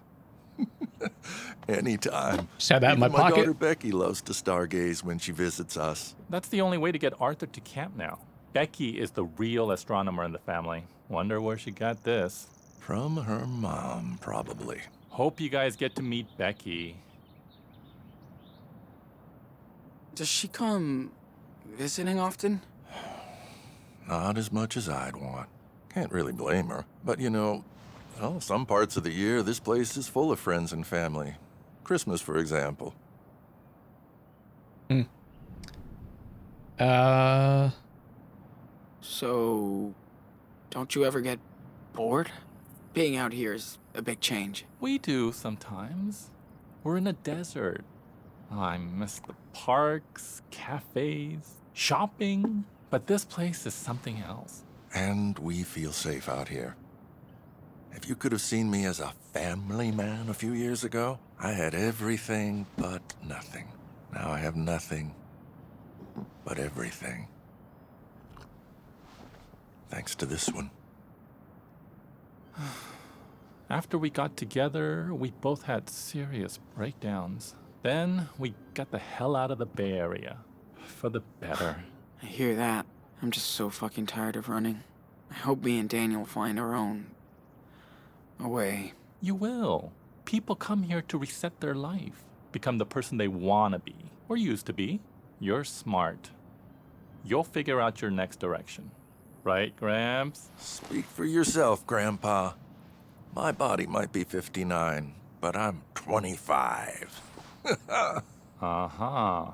Anytime. Just had that in my Even pocket. daughter Becky loves to stargaze when she visits us. That's the only way to get Arthur to camp now. Becky is the real astronomer in the family. Wonder where she got this. From her mom, probably. Hope you guys get to meet Becky. Does she come visiting often? Not as much as I'd want. Can't really blame her. But you know, well, some parts of the year, this place is full of friends and family. Christmas, for example. So, don't you ever get bored? Being out here is a big change. We do sometimes. We're in a desert. I miss the parks, cafes, shopping. But this place is something else. And we feel safe out here. If you could have seen me as a family man a few years ago, I had everything but nothing. Now I have nothing but everything. Thanks to this one. After we got together, we both had serious breakdowns. Then we got the hell out of the Bay Area. For the better. I hear that. I'm just so fucking tired of running. I hope me and Daniel find our own way. You will. People come here to reset their life, become the person they want to be, or used to be. You're smart. You'll figure out your next direction. Right, Gramps? Speak for yourself, Grandpa. My body might be 59, but I'm 25. Uh-huh.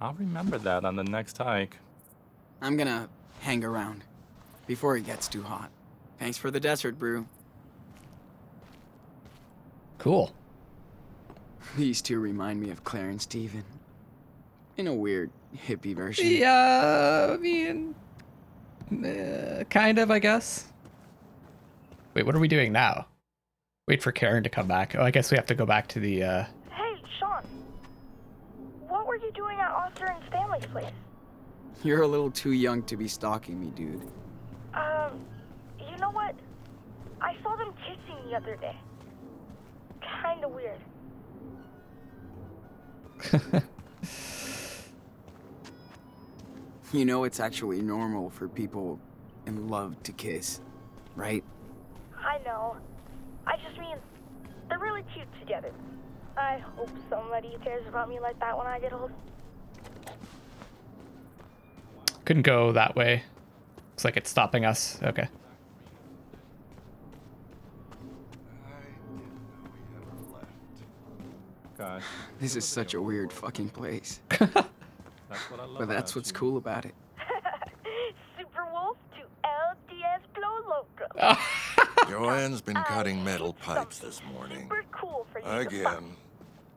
I'll remember that on the next hike. I'm gonna hang around before it gets too hot. Thanks for the desert brew. Cool. These two remind me of Claire and Steven. In a weird, hippie version. Yeah, I mean, kind of, I guess. Wait, what are we doing now? Wait for Karen to come back. Oh, I guess we have to go back to the, Hey, Sean. What were you doing at Arthur and Stanley's place? You're a little too young to be stalking me, dude. You know what? I saw them kissing the other day. Kinda weird. You know it's actually normal for people in love to kiss, right? I know. I just mean, they're really cute together. I hope somebody cares about me like that when I get old. couldn't go that way. Looks like it's stopping us. Okay. Gosh, This is such a weird fucking place. that's what I love. But that's about what's you. cool about it. Super Wolf to El Diaz Blow Loco. Joanne's been cutting metal pipes this morning. Super cool for you to Again. find.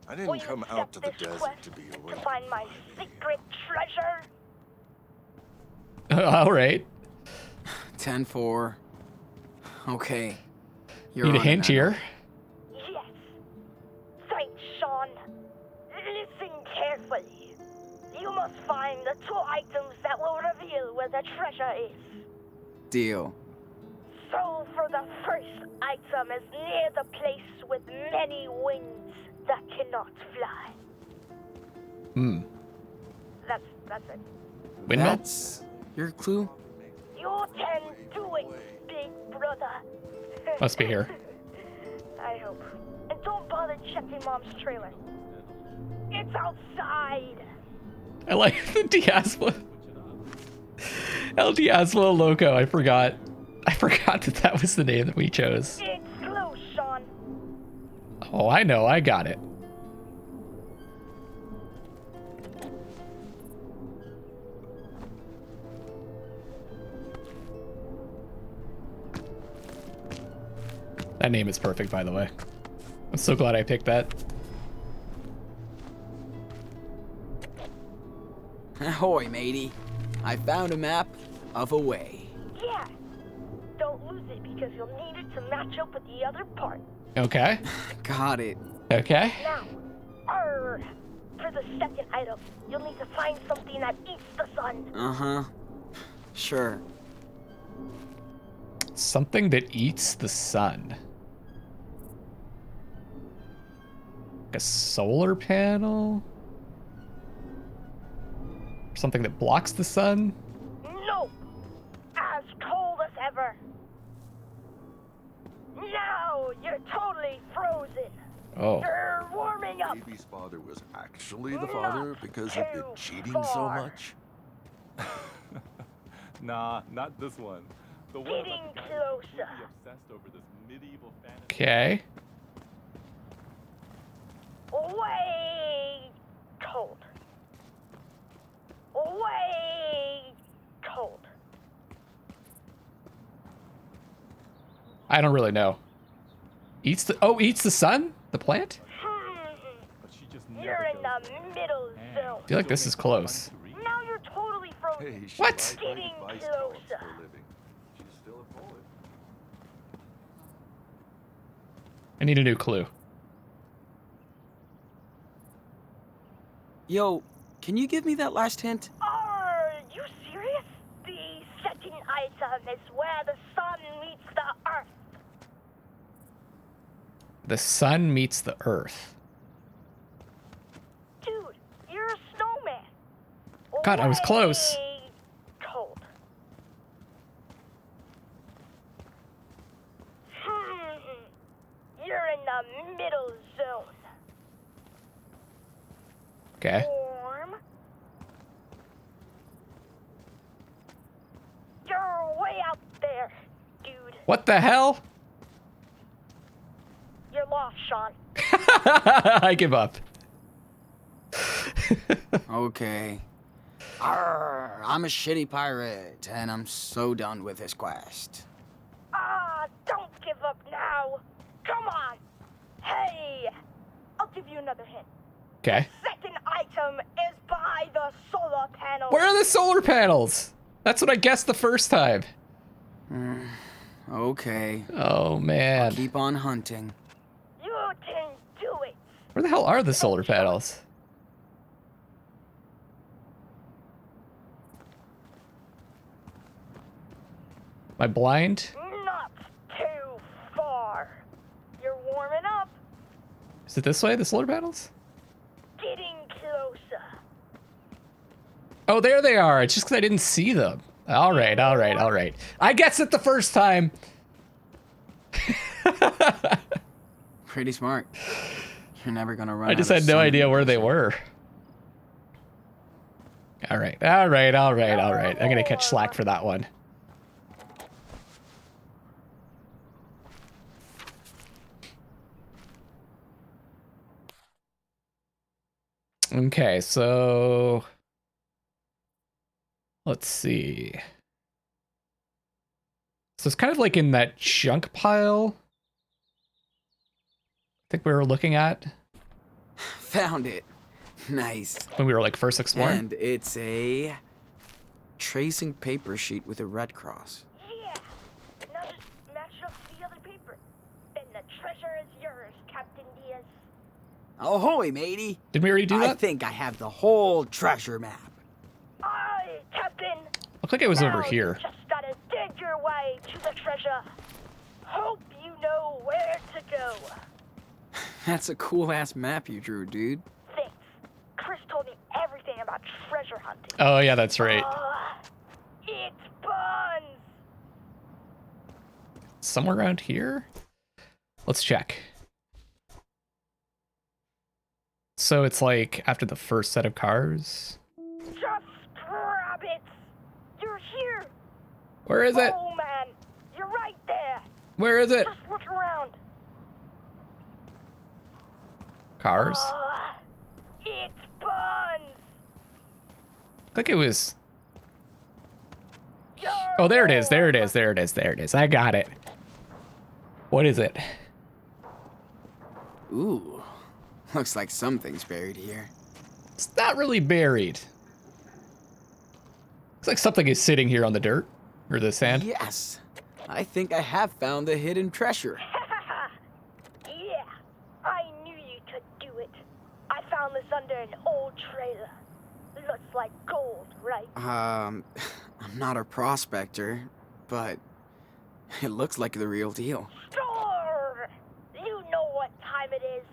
I Will didn't you come out to the accept this desert quest to be to away. find my secret treasure? All right. 10-4. Okay. You're Need a on it, hint I know. here. Yes. Thanks, Sean. Listen carefully. You must find the two items that will reveal where the treasure is. Deal. So for the first item is near the place with many wings that cannot fly. That's it. Windmill? That's your clue? You can do it, big brother. Must be here. I hope. And don't bother checking Mom's trailer. It's outside. I like the Diazlo. El Diazlo Loco. I forgot that that was the name that we chose. It's close, Sean. Oh, I know. I got it. That name is perfect, by the way. I'm so glad I picked that. Ahoy, matey. I found a map of a way. Yeah. Don't lose it because you'll need it to match up with the other part. Okay. Got it. Okay. Now, for the second item, you'll need to find something that eats the sun. Uh-huh. Sure. Something that eats the sun. Like a solar panel? Something that blocks the sun? Nope. As cold as ever. Now you're totally frozen. Oh. You're warming up. Baby's father was actually the father because he'd been cheating so much? Nah, not this one. The one Getting about the guy who's closer. completely obsessed over this medieval fantasy. Okay. Way cold. Way cold. I don't really know. Eats the sun? The plant? But she just never You're in goes the middle zone. I feel like this is close. Now you're totally frozen. Hey, she What? might Getting write vice columns closer. for a living. She's still a poet. I need a new clue. Yo, can you give me that last hint? Are you serious? The second item is where the sun meets the earth. The sun meets the earth. Dude, you're a snowman. God, I was close. Way cold. You're in the middle zone. Okay. Warm. You're way out there, dude. What the hell? You're lost, Sean. I give up. Okay. Arr, I'm a shitty pirate, and I'm so done with this quest. Don't give up now. Come on. Hey, I'll give you another hint. Okay. Second item is by the solar panel. Where are the solar panels? That's what I guessed the first time. Okay. Oh, man. Keep on hunting. You can do it. Where the hell are the solar panels? Am I blind? Not too far. You're warming up. Is it this way, the solar panels? Getting closer. Oh, there they are. It's just because I didn't see them. All right, all right, all right. I guessed it the first time. Pretty smart. You're never gonna run I just out had of no sun idea where they vision. were. All right, all right, all right, all right. I'm gonna catch slack for that one. Okay, so let's see. So it's kind of like in that junk pile I think we were looking at Found it. Nice. when we were like first exploring. And it's a tracing paper sheet with a red cross. Yeah. Now just match up to the other paper. Then the treasure is yours, Captain Diaz. Ahoy, matey. Did we already do I that? think I have the whole treasure map. Aye, Captain. Looked like it was over Now here. You just gotta dig your way to the treasure. Hope you know where to go. That's a cool-ass map you drew, dude. Thanks. Chris told me everything about treasure hunting. Oh yeah, that's right. It's buns. Somewhere around here? Let's check. So it's like after the first set of cars? Just grab it. You're here. Where is it? Oh man, you're right there. Where is it? Just look around. Cars? It's buns. I think it was... You're Oh, there it is, there it is, there it is, there it is. I got it. What is it? Ooh, looks like something's buried here. It's not really buried. Looks like something is sitting here on the dirt or the sand. Yes, I think I have found the hidden treasure. Yeah, I knew you could do it. I found this under an old trailer. Looks like gold, right? I'm not a prospector, but it looks like the real deal. Sure! You know what time it is.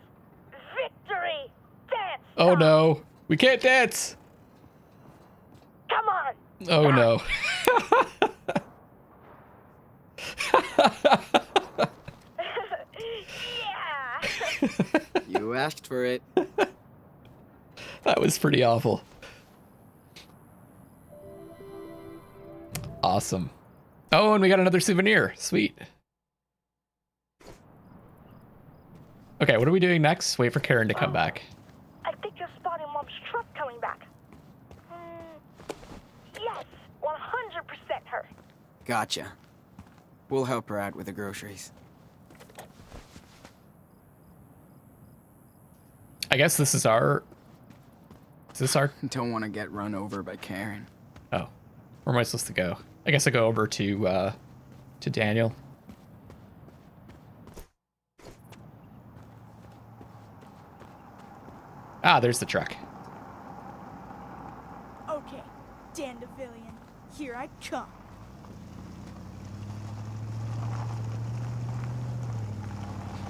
Victory! Dance! Oh time. no, we can't dance. Come on! Oh no. Yeah! You asked for it. That was pretty awful. Awesome. Oh, and we got another souvenir. Sweet. Okay, what are we doing next? Wait for Karen to come back. I think you're spotting Mom's truck coming back. Yes, 100% her. Gotcha. We'll help her out with the groceries. I guess this is our... Is this our... Don't want to get run over by Karen. Oh. Where am I supposed to go? I guess I go over to Daniel. Ah, there's the truck. Okay, Dandavillion, here I come.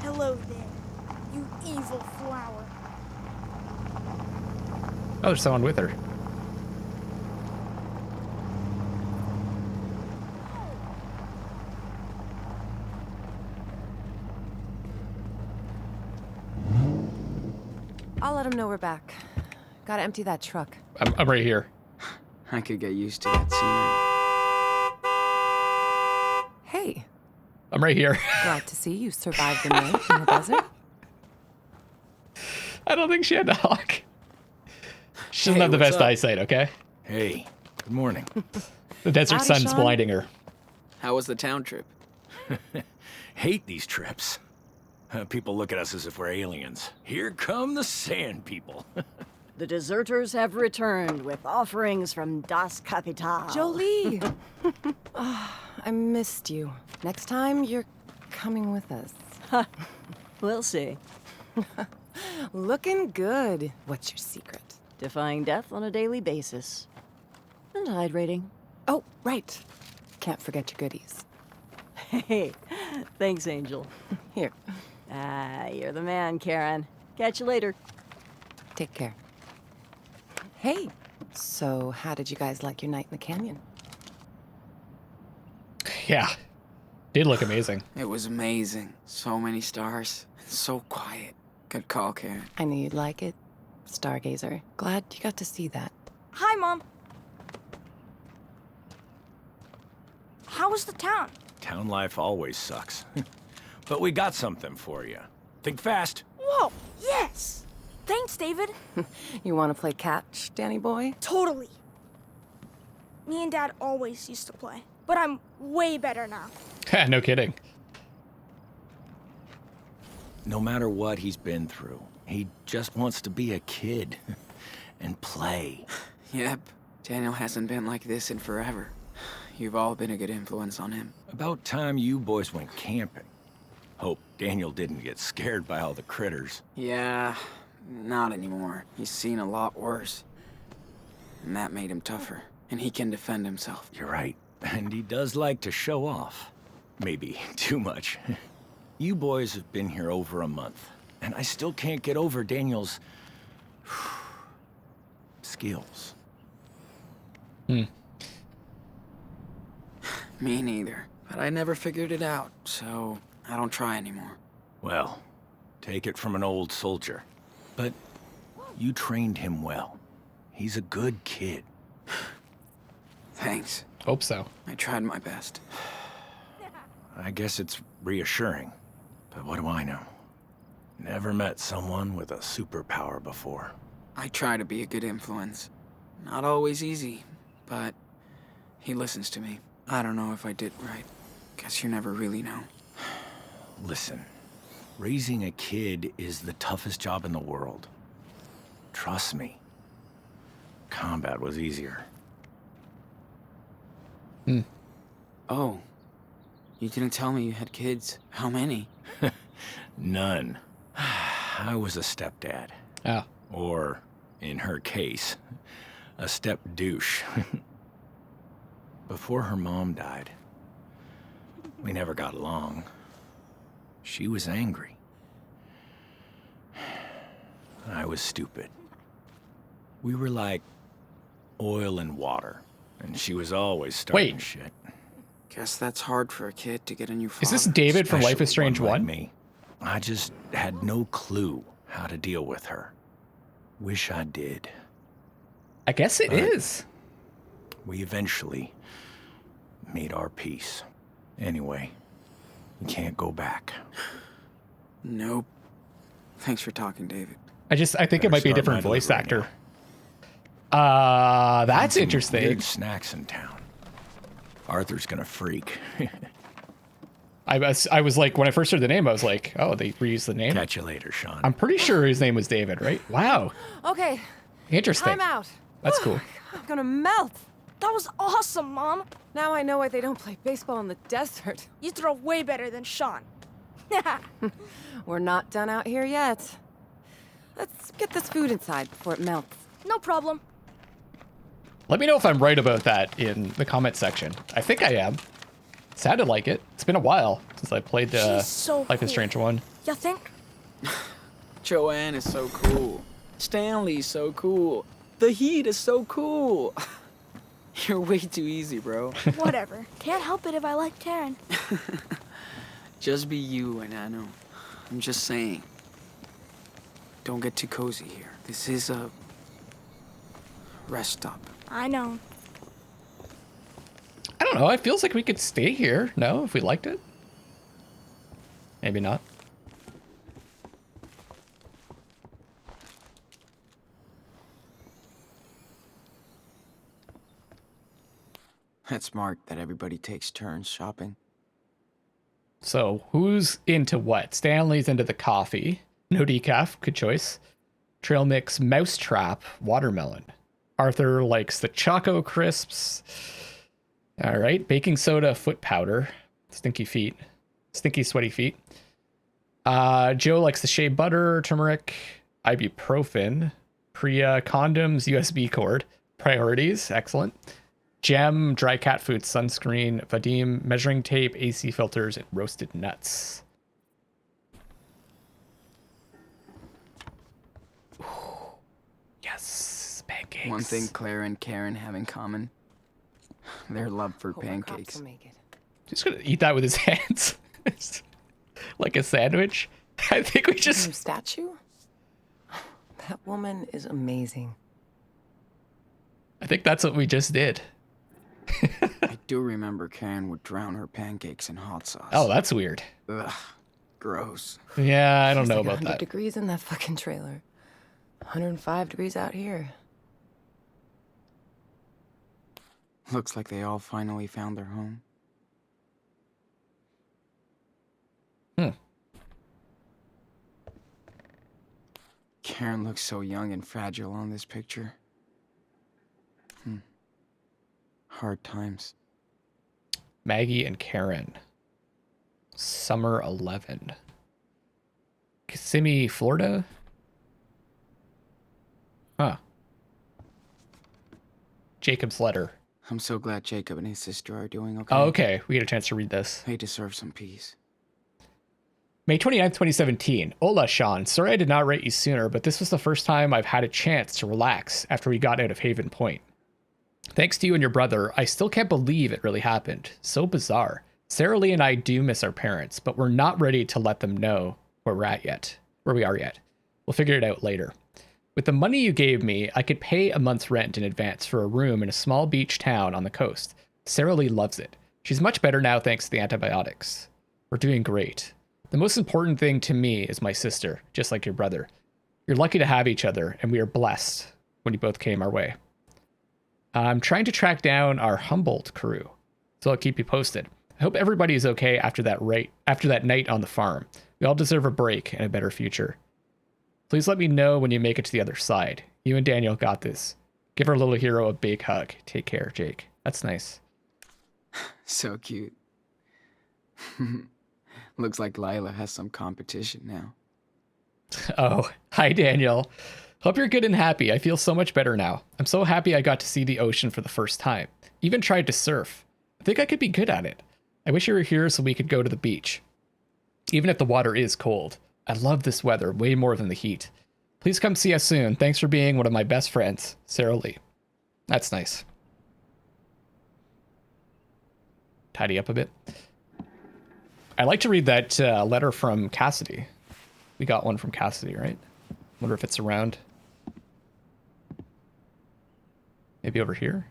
Hello there, you evil flower. Oh, there's someone with her. I'll let him know we're back. Gotta empty that truck. I'm right here. I could get used to that scenery. Hey, I'm right here. glad to see you survived the night in the desert. I don't think she had to honk. She doesn't Hey, have the what's best up? eyesight, okay? Hey, good morning. The desert Howdy, sun's Sean. blinding her. How was the town trip? Hate these trips. People look at us as if we're aliens. Here come the sand people. The deserters have returned with offerings from Das Kapital. Jolie! I missed you. Next time, you're coming with us. We'll see. Looking good. What's your secret? Defying death on a daily basis. And hydrating. Oh, right. Can't forget your goodies. Hey, thanks, Angel. Here, You're the man, Karen. Catch you later. take care. Hey, so how did you guys like your night in the canyon? Yeah. Did look amazing. It was amazing. So many stars. So quiet. Good call, Karen. I knew you'd like it. Stargazer. Glad you got to see that. Hi, Mom. How was the town? Town life always sucks. But we got something for you. Think fast. Whoa, yes! Thanks, David. You want to play catch, Danny boy? Totally. Me and Dad always used to play, but I'm way better now. No kidding. No matter what he's been through, he just wants to be a kid and play. Yep. Daniel hasn't been like this in forever. You've all been a good influence on him. About time you boys went camping. Hope Daniel didn't get scared by all the critters. Yeah, not anymore. He's seen a lot worse. And that made him tougher. And he can defend himself. You're right. And he does like to show off. Maybe too much. You boys have been here over a month, and I still can't get over Daniel's skills. Me neither. But I never figured it out, so I don't try anymore. Well, take it from an old soldier. But you trained him well. He's a good kid. Thanks. Hope so. I tried my best. I guess it's reassuring. But what do I know? Never met someone with a superpower before. I try to be a good influence. Not always easy, but he listens to me. I don't know if I did right. Guess you never really know. Listen, raising a kid is the toughest job in the world. Trust me. Combat was easier. Oh, you didn't tell me you had kids. How many? None. I was a stepdad. Oh. Or, in her case, a step douche. Before her mom died, we never got along. She was angry. I was stupid. We were like oil and water, and she was always starting Wait. shit. Guess that's hard for a kid to get a new father. Is this David from Life is Especially Strange one 1? like me. I just had no clue how to deal with her. Wish I did. I guess it is. We eventually made our peace. Anyway, we can't go back. Nope. Thanks for talking, David. I think it Better might be a start different my voice delivery actor. now. That's Some interesting. Weird snacks in town. Arthur's gonna freak. I was like, when I first heard the name, I was like, oh, they reused the name. Catch you later, Sean. I'm pretty sure his name was David, right? Wow. Okay, Interesting. time out. That's cool. I'm gonna melt. That was awesome, Mom. Now I know why they don't play baseball in the desert. You throw way better than Sean. We're not done out here yet. Let's get this food inside before it melts. No problem. Let me know if I'm right about that in the comment section. I think I am. Sounded like it. It's been a while since I played She's so Life is cool. Strange 1. You think? Joanne is so cool. Stanley's so cool. The Heat is so cool. You're way too easy, bro. Whatever. Can't help it if I like Karen. Just be you, and I know. I'm just saying. Don't get too cozy here. This is a rest stop. I know. I don't know. It feels like we could stay here. No, if we liked it. Maybe not. It's smart that everybody takes turns shopping. So who's into what? Stanley's into the coffee. No decaf. Good choice. Trail mix, mousetrap, watermelon. Arthur likes the Choco Crisps. All right. Baking soda, foot powder. Stinky feet. Stinky, sweaty feet. Joe likes the shea butter, turmeric, ibuprofen, Priya, condoms, USB cord. Priorities. Excellent. Gem, dry cat food, sunscreen, Vadim, measuring tape, AC filters, and roasted nuts. Ooh, yes, pancakes. One thing Claire and Karen have in common, their love for Hope our cops pancakes. will make it. Just gonna eat that with his hands. Like a sandwich. I think we New just... statue? That woman is amazing. I think that's what we just did. I do remember Karen would drown her pancakes in hot sauce. Oh, that's weird. Ugh, gross. Yeah, I don't It's know like about 100 that. degrees in that fucking trailer. 105 degrees out here. Looks like they all finally found their home. Karen looks so young and fragile on this picture. Hard times. Maggie and Karen. Summer 11. Kissimmee, Florida? Huh. Jacob's letter. I'm so glad Jacob and his sister are doing okay. Oh, okay. We get a chance to read this. They deserve some peace. May 29th, 2017. Hola, Sean. Sorry I did not write you sooner, but this was the first time I've had a chance to relax after we got out of Haven Point. Thanks to you and your brother, I still can't believe it really happened. So bizarre. Sarah Lee and I do miss our parents, but we're not ready to let them know where we are yet. We'll figure it out later. With the money you gave me, I could pay a month's rent in advance for a room in a small beach town on the coast. Sarah Lee loves it. She's much better now thanks to the antibiotics. We're doing great. The most important thing to me is my sister, just like your brother. You're lucky to have each other, and we are blessed when you both came our way. I'm trying to track down our Humboldt crew, so I'll keep you posted. I hope everybody is okay after that night on the farm. We all deserve a break and a better future. Please let me know when you make it to the other side. You and Daniel got this. Give our little hero a big hug. Take care, Jake. That's nice. So cute. Looks like Lila has some competition now. Oh, hi, Daniel. Hope you're good and happy. I feel so much better now. I'm so happy I got to see the ocean for the first time. Even tried to surf. I think I could be good at it. I wish you were here so we could go to the beach. Even if the water is cold. I love this weather way more than the heat. Please come see us soon. Thanks for being one of my best friends, Sarah Lee. That's nice. Tidy up a bit. I like to read that letter from Cassidy. We got one from Cassidy, right? Wonder if it's around. Maybe over here?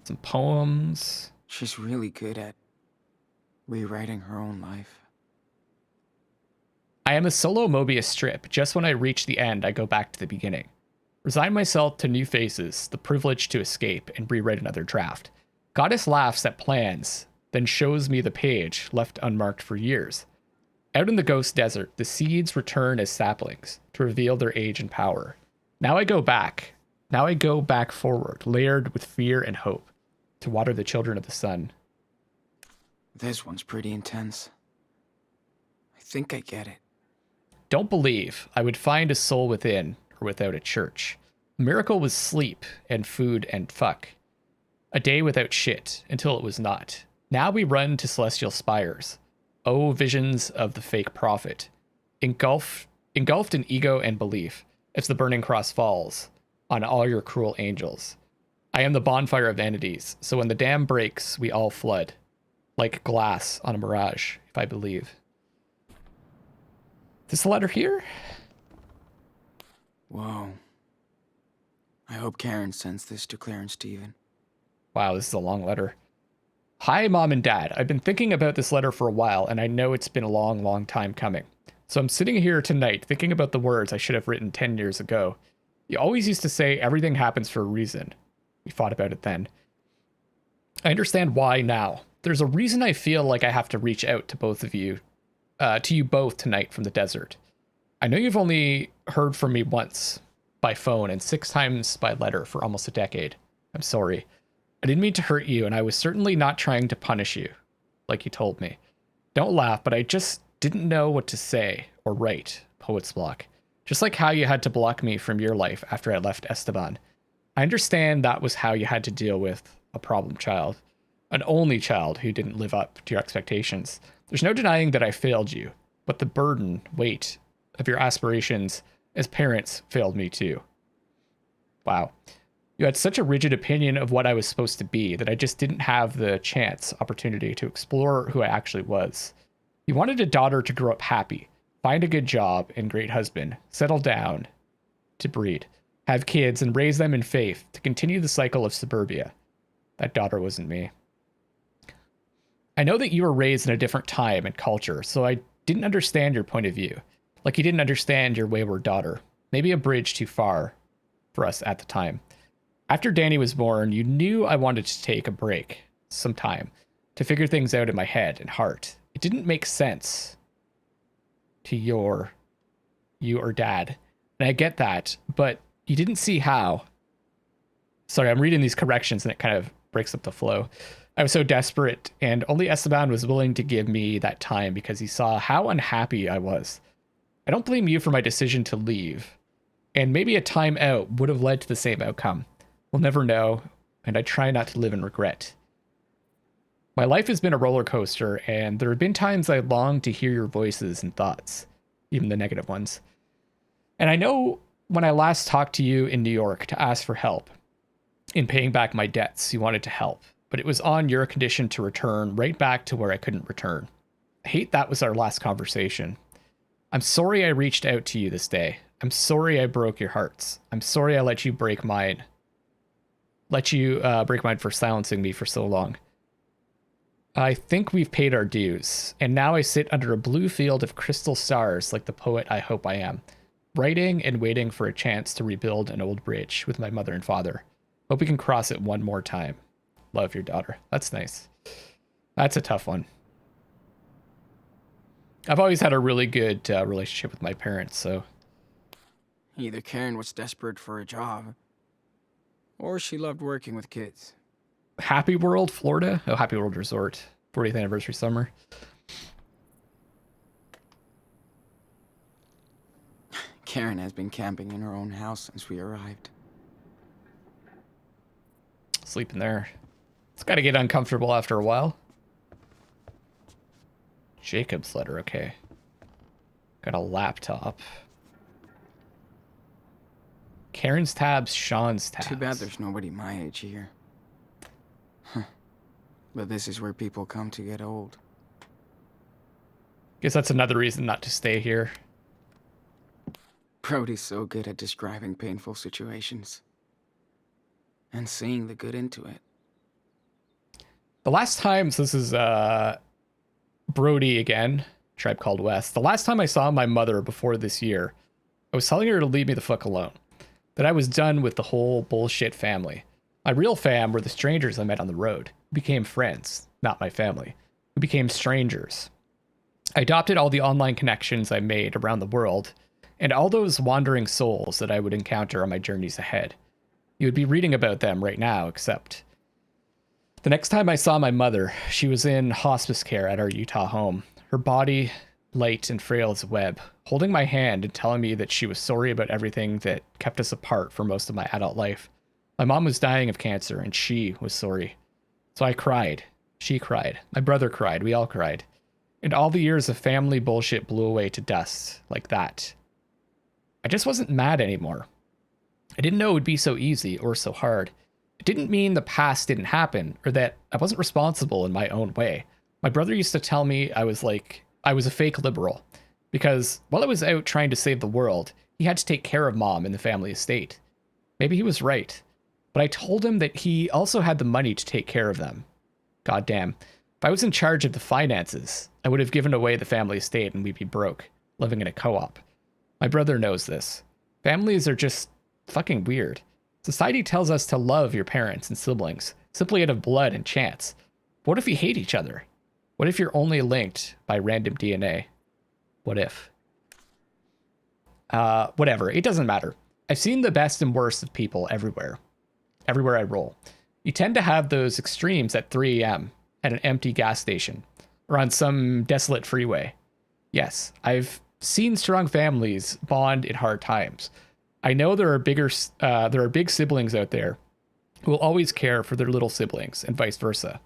Some poems. She's really good at rewriting her own life. I am a solo Mobius strip. Just when I reach the end, I go back to the beginning. Resign myself to new faces, the privilege to escape and rewrite another draft. Goddess laughs at plans, then shows me the page left unmarked for years. Out in the ghost desert, the seeds return as saplings to reveal their age and power. Now I go back forward, layered with fear and hope, to water the children of the sun. This one's pretty intense. I think I get it. Don't believe I would find a soul within or without a church. A miracle was sleep and food and fuck. A day without shit until it was not. Now we run to celestial spires. Oh, visions of the fake prophet. Engulfed in ego and belief, as the burning cross falls on all your cruel angels. I am the bonfire of vanities, so when the dam breaks, we all flood. Like glass on a mirage, if I believe. This letter here? Whoa. I hope Karen sends this to Claire and Steven. Wow, this is a long letter. Hi, Mom and Dad. I've been thinking about this letter for a while, and I know it's been a long, long time coming. So I'm sitting here tonight thinking about the words I should have written 10 years ago. You always used to say everything happens for a reason. We fought about it then. I understand why now. There's a reason I feel like I have to reach out to both of you, to you both tonight from the desert. I know you've only heard from me once by phone and 6 times by letter for almost a decade. I'm sorry. I didn't mean to hurt you, and I was certainly not trying to punish you, like you told me. Don't laugh, but I just didn't know what to say or write. Poet's block. Just like how you had to block me from your life after I left Esteban. I understand that was how you had to deal with a problem child. An only child who didn't live up to your expectations. There's no denying that I failed you, but the burden, weight of your aspirations as parents failed me too. Wow. You had such a rigid opinion of what I was supposed to be that I just didn't have the opportunity to explore who I actually was. You wanted a daughter to grow up happy, find a good job and great husband, settle down, to breed, have kids and raise them in faith, to continue the cycle of suburbia. That daughter wasn't me. I know that you were raised in a different time and culture, so I didn't understand your point of view. Like you didn't understand your wayward daughter. Maybe a bridge too far for us at the time. After Danny was born, you knew I wanted to take a break, some time, to figure things out in my head and heart. It didn't make sense to you or Dad. And I get that, but you didn't see how. Sorry, I'm reading these corrections and it kind of breaks up the flow. I was so desperate, and only Esteban was willing to give me that time because he saw how unhappy I was. I don't blame you for my decision to leave, and maybe a time out would have led to the same outcome. We'll never know, and I try not to live in regret. My life has been a roller coaster, and there have been times I longed to hear your voices and thoughts, even the negative ones. And I know when I last talked to you in New York to ask for help in paying back my debts, you wanted to help, but it was on your condition to return right back to where I couldn't return. I hate that was our last conversation. I'm sorry I reached out to you this day. I'm sorry I broke your hearts. I'm sorry I let you break mine. Break mine for silencing me for so long. I think we've paid our dues, and now I sit under a blue field of crystal stars like the poet I hope I am, writing and waiting for a chance to rebuild an old bridge with my mother and father. Hope we can cross it one more time. love your daughter. That's nice. That's a tough one. I've always had a really good relationship with my parents, so. Either Karen was desperate for a job, or she loved working with kids. Happy World, Florida? Oh, Happy World Resort. 40th anniversary summer. Karen has been camping in her own house since we arrived. Sleeping there. It's got to get uncomfortable after a while. Jacob's letter, okay. Got a laptop. Karen's tabs, Sean's tabs. Too bad there's nobody my age here. Huh. But this is where people come to get old. Guess that's another reason not to stay here. Brody's so good at describing painful situations. And seeing the good into it. The last time, so this is Brody again, Tribe Called West. The last time I saw my mother before this year, I was telling her to leave me the fuck alone. That I was done with the whole bullshit family. My real fam were the strangers I met on the road, who became friends, not my family, who became strangers. I adopted all the online connections I made around the world, and all those wandering souls that I would encounter on my journeys ahead. You would be reading about them right now, except the next time I saw my mother, she was in hospice care at our Utah home. Her body, light and frail as a web, holding my hand and telling me that she was sorry about everything that kept us apart for most of my adult life. My mom was dying of cancer, and she was sorry. So I cried. She cried. My brother cried. We all cried. And all the years of family bullshit blew away to dust like that. I just wasn't mad anymore. I didn't know it would be so easy or so hard. It didn't mean the past didn't happen or that I wasn't responsible in my own way. My brother used to tell me I was a fake liberal because while I was out trying to save the world, he had to take care of mom in the family estate. Maybe he was right, but I told him that he also had the money to take care of them. Goddamn. If I was in charge of the finances, I would have given away the family estate and we'd be broke, living in a co-op. My brother knows this. Families are just fucking weird. Society tells us to love your parents and siblings, simply out of blood and chance. But what if you hate each other? What if you're only linked by random DNA? What if? Whatever, it doesn't matter. I've seen the best and worst of people everywhere. Everywhere I roll. You tend to have those extremes at 3 a.m. at an empty gas station or on some desolate freeway. Yes, I've seen strong families bond in hard times. I know there are big siblings out there who will always care for their little siblings and vice versa.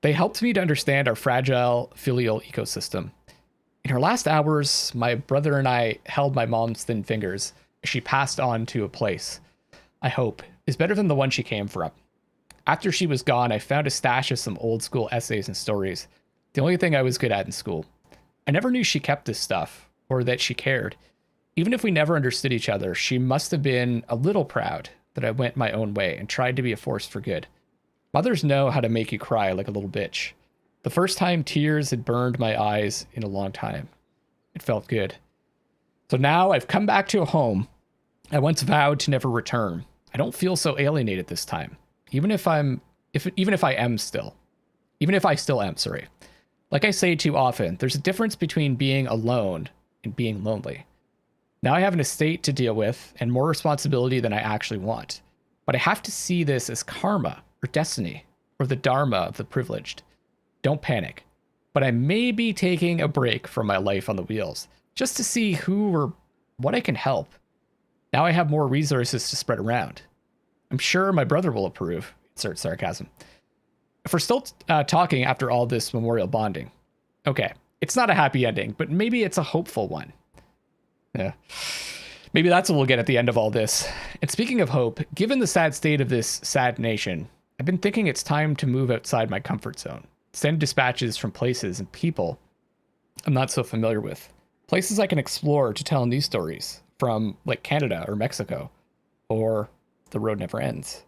They helped me to understand our fragile filial ecosystem. In her last hours, my brother and I held my mom's thin fingers as she passed on to a place I hope is better than the one she came from. After she was gone, I found a stash of some old school essays and stories, the only thing I was good at in school. I never knew she kept this stuff, or that she cared. Even if we never understood each other, she must have been a little proud that I went my own way and tried to be a force for good. Mothers know how to make you cry like a little bitch. The first time tears had burned my eyes in a long time. It felt good. So now I've come back to a home I once vowed to never return. I don't feel so alienated this time. Even if I still am, sorry. Like I say too often, there's a difference between being alone and being lonely. Now I have an estate to deal with and more responsibility than I actually want. But I have to see this as karma or destiny or the dharma of the privileged. Don't panic. But I may be taking a break from my life on the wheels just to see who or what I can help. Now I have more resources to spread around. I'm sure my brother will approve. Insert sarcasm. If we're still talking after all this memorial bonding. Okay, it's not a happy ending, but maybe it's a hopeful one. Yeah. Maybe that's what we'll get at the end of all this. And speaking of hope, given the sad state of this sad nation, I've been thinking it's time to move outside my comfort zone. Send dispatches from places and people I'm not so familiar with. Places I can explore to tell news stories from, like Canada or Mexico. Or the road never ends.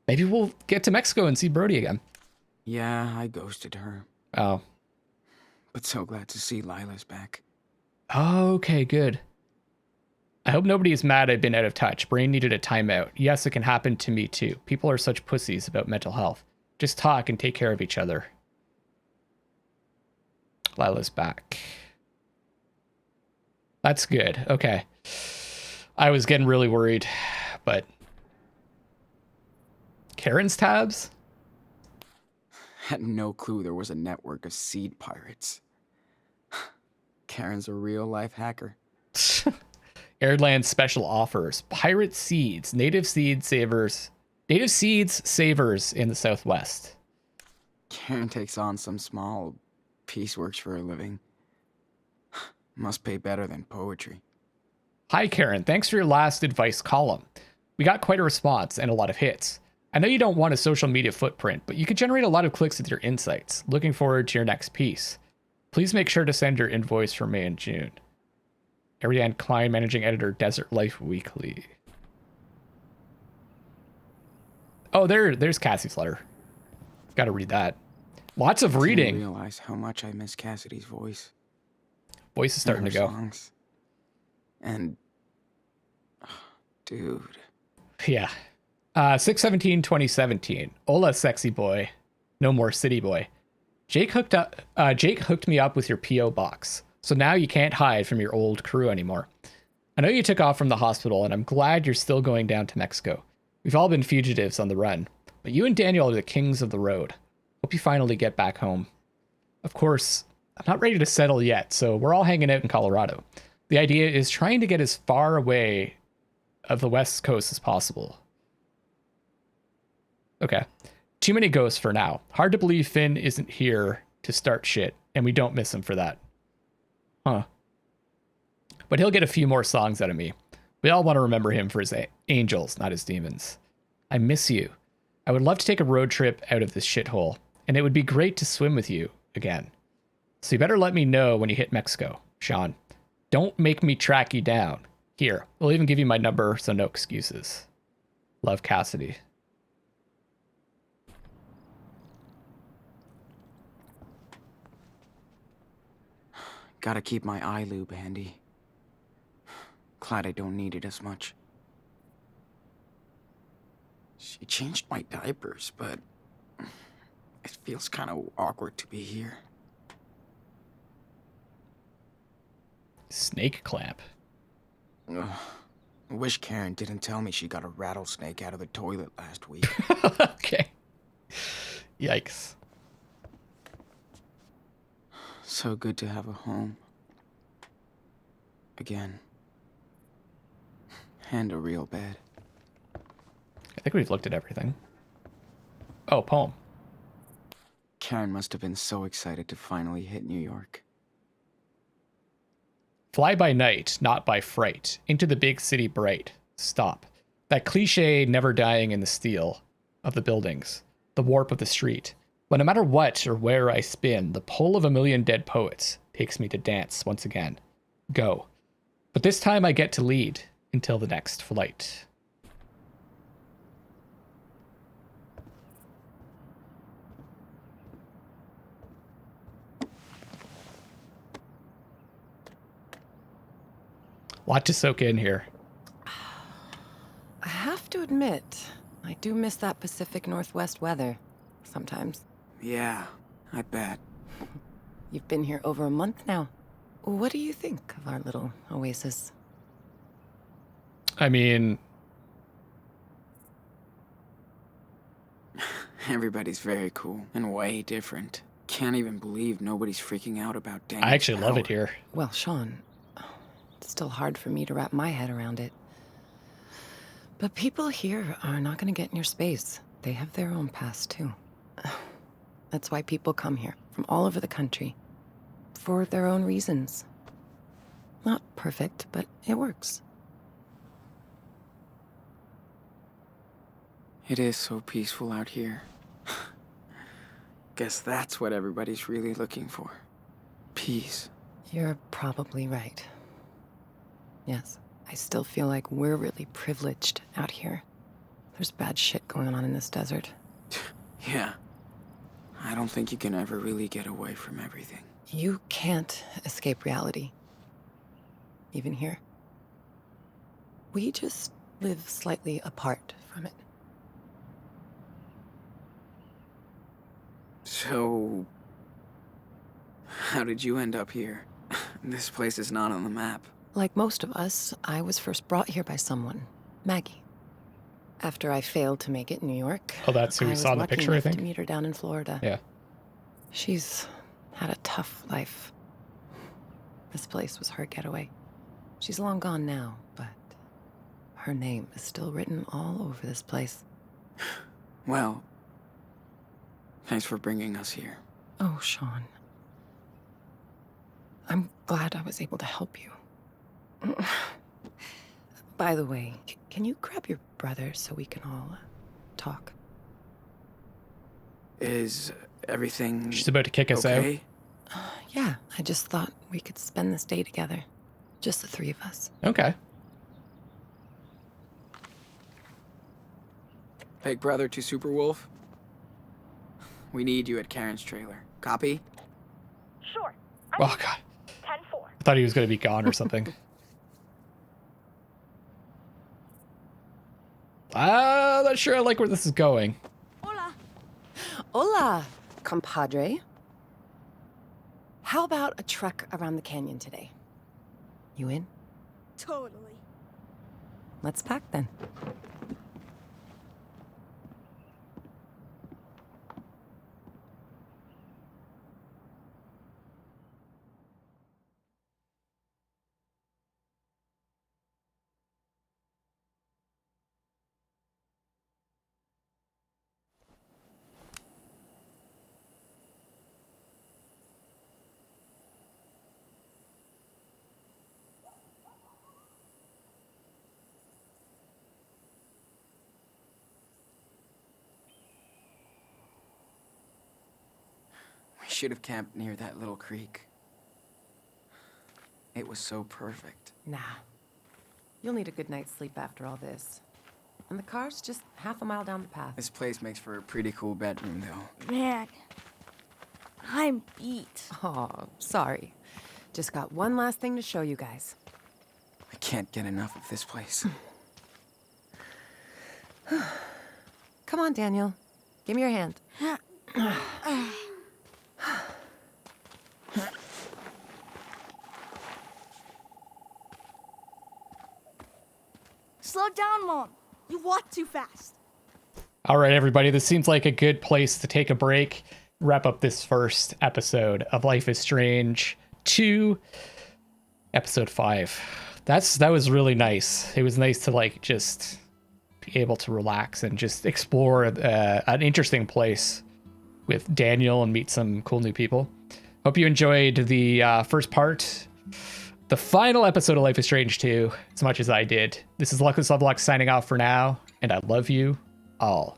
Maybe we'll get to Mexico and see Brody again. Yeah, I ghosted her. Oh. But so glad to see Lila's back. Okay, good. I hope nobody is mad I've been out of touch. Brain needed a timeout. Yes, it can happen to me too. People are such pussies about mental health. Just talk and take care of each other. Lila's back. That's good. Okay. I was getting really worried, but... Karen's tabs? Had no clue there was a network of seed pirates. Karen's a real-life hacker. Airdland special offers. Pirate seeds. Native seeds savers in the Southwest. Karen takes on some small pieceworks for a living. Must pay better than poetry. Hi, Karen. Thanks for your last advice column. We got quite a response and a lot of hits. I know you don't want a social media footprint, but you could generate a lot of clicks with your insights. Looking forward to your next piece. Please make sure to send your invoice for May and June. Ariane Klein, Managing Editor, Desert Life Weekly. Oh, there's Cassie's letter. Got to read that. Lots of reading. I didn't realize how much I miss Cassidy's voice. Voice is starting to go. Songs. And... dude. Yeah. 6/17/2017. Hola, sexy boy. No more city boy. Jake hooked me up with your P.O. box. So now you can't hide from your old crew anymore. I know you took off from the hospital, and I'm glad you're still going down to Mexico. We've all been fugitives on the run, but you and Daniel are the kings of the road. Hope you finally get back home. Of course, I'm not ready to settle yet, so we're all hanging out in Colorado. The idea is trying to get as far away of the West Coast as possible. Okay. Too many ghosts for now. Hard to believe Finn isn't here to start shit, and we don't miss him for that. Huh. But he'll get a few more songs out of me. We all want to remember him for his angels, not his demons. I miss you. I would love to take a road trip out of this shithole, and it would be great to swim with you again. So you better let me know when you hit Mexico, Sean. Don't make me track you down. Here, we'll even give you my number, so no excuses. Love, Cassidy. Gotta keep my eye lube handy. Glad I don't need it as much. She changed my diapers, but it feels kind of awkward to be here. Snake clamp. Ugh. I wish Karen didn't tell me she got a rattlesnake out of the toilet last week. Okay. Yikes. So good to have a home. Again. And a real bed. I think we've looked at everything. Oh, poem. Karen must have been so excited to finally hit New York. Fly by night, not by fright. Into the big city bright. Stop. That cliche never dying in the steel of the buildings. The warp of the street. But no matter what or where I spin, the pull of a million dead poets takes me to dance once again. Go. But this time I get to lead until the next flight. Lot to soak in here. I have to admit, I do miss that Pacific Northwest weather sometimes. Yeah, I bet. You've been here over a month now. What do you think of our little oasis? I mean... Everybody's very cool and way different. Can't even believe nobody's freaking out about Daniel's I actually love it power. here. Well, Sean, it's still hard for me to wrap my head around it. But people here are not going to get in your space. They have their own past, too. That's why people come here from all over the country. For their own reasons. Not perfect, but it works. It is so peaceful out here. Guess that's what everybody's really looking for. Peace. You're probably right. Yes, I still feel like we're really privileged out here. There's bad shit going on in this desert. Yeah. I don't think you can ever really get away from everything. You can't escape reality. Even here. We just live slightly apart from it. So, how did you end up here? This place is not on the map. Like most of us, I was first brought here by someone, Maggie. After I failed to make it in New York, Oh, that's who we saw in the picture, I think. to meet her down in Florida. Yeah. She's had a tough life. This place was her getaway. She's long gone now, but her name is still written all over this place. Well, thanks for bringing us here. Oh, Sean. I'm glad I was able to help you. By the way, can you grab your brother so we can all talk? Is everything She's about to kick us out. okay? Yeah, I just thought we could spend this day together. Just the three of us. Okay. Big brother to Superwolf? We need you at Karen's trailer. Copy? Sure. Oh, God. 10-4. I thought he was going to be gone or something. I'm not sure I like where this is going. Hola. Hola, compadre. How about a trek around the canyon today? You in? Totally. Let's pack then. We should have camped near that little creek. It was so perfect. Nah. You'll need a good night's sleep after all this. And the car's just half a mile down the path. This place makes for a pretty cool bedroom, though. Man, I'm beat. Oh, sorry. Just got one last thing to show you guys. I can't get enough of this place. Come on, Daniel. Give me your hand. Slow down, Mom. You walk too fast. All right, everybody. This seems like a good place to take a break. Wrap up this first episode of Life is Strange 2, episode 5. That was really nice. It was nice to like just be able to relax and just explore an interesting place with Daniel and meet some cool new people. Hope you enjoyed the first part, the final episode of Life is Strange 2, as much as I did. This is Luckless LoveLinks signing off for now, and I love you all.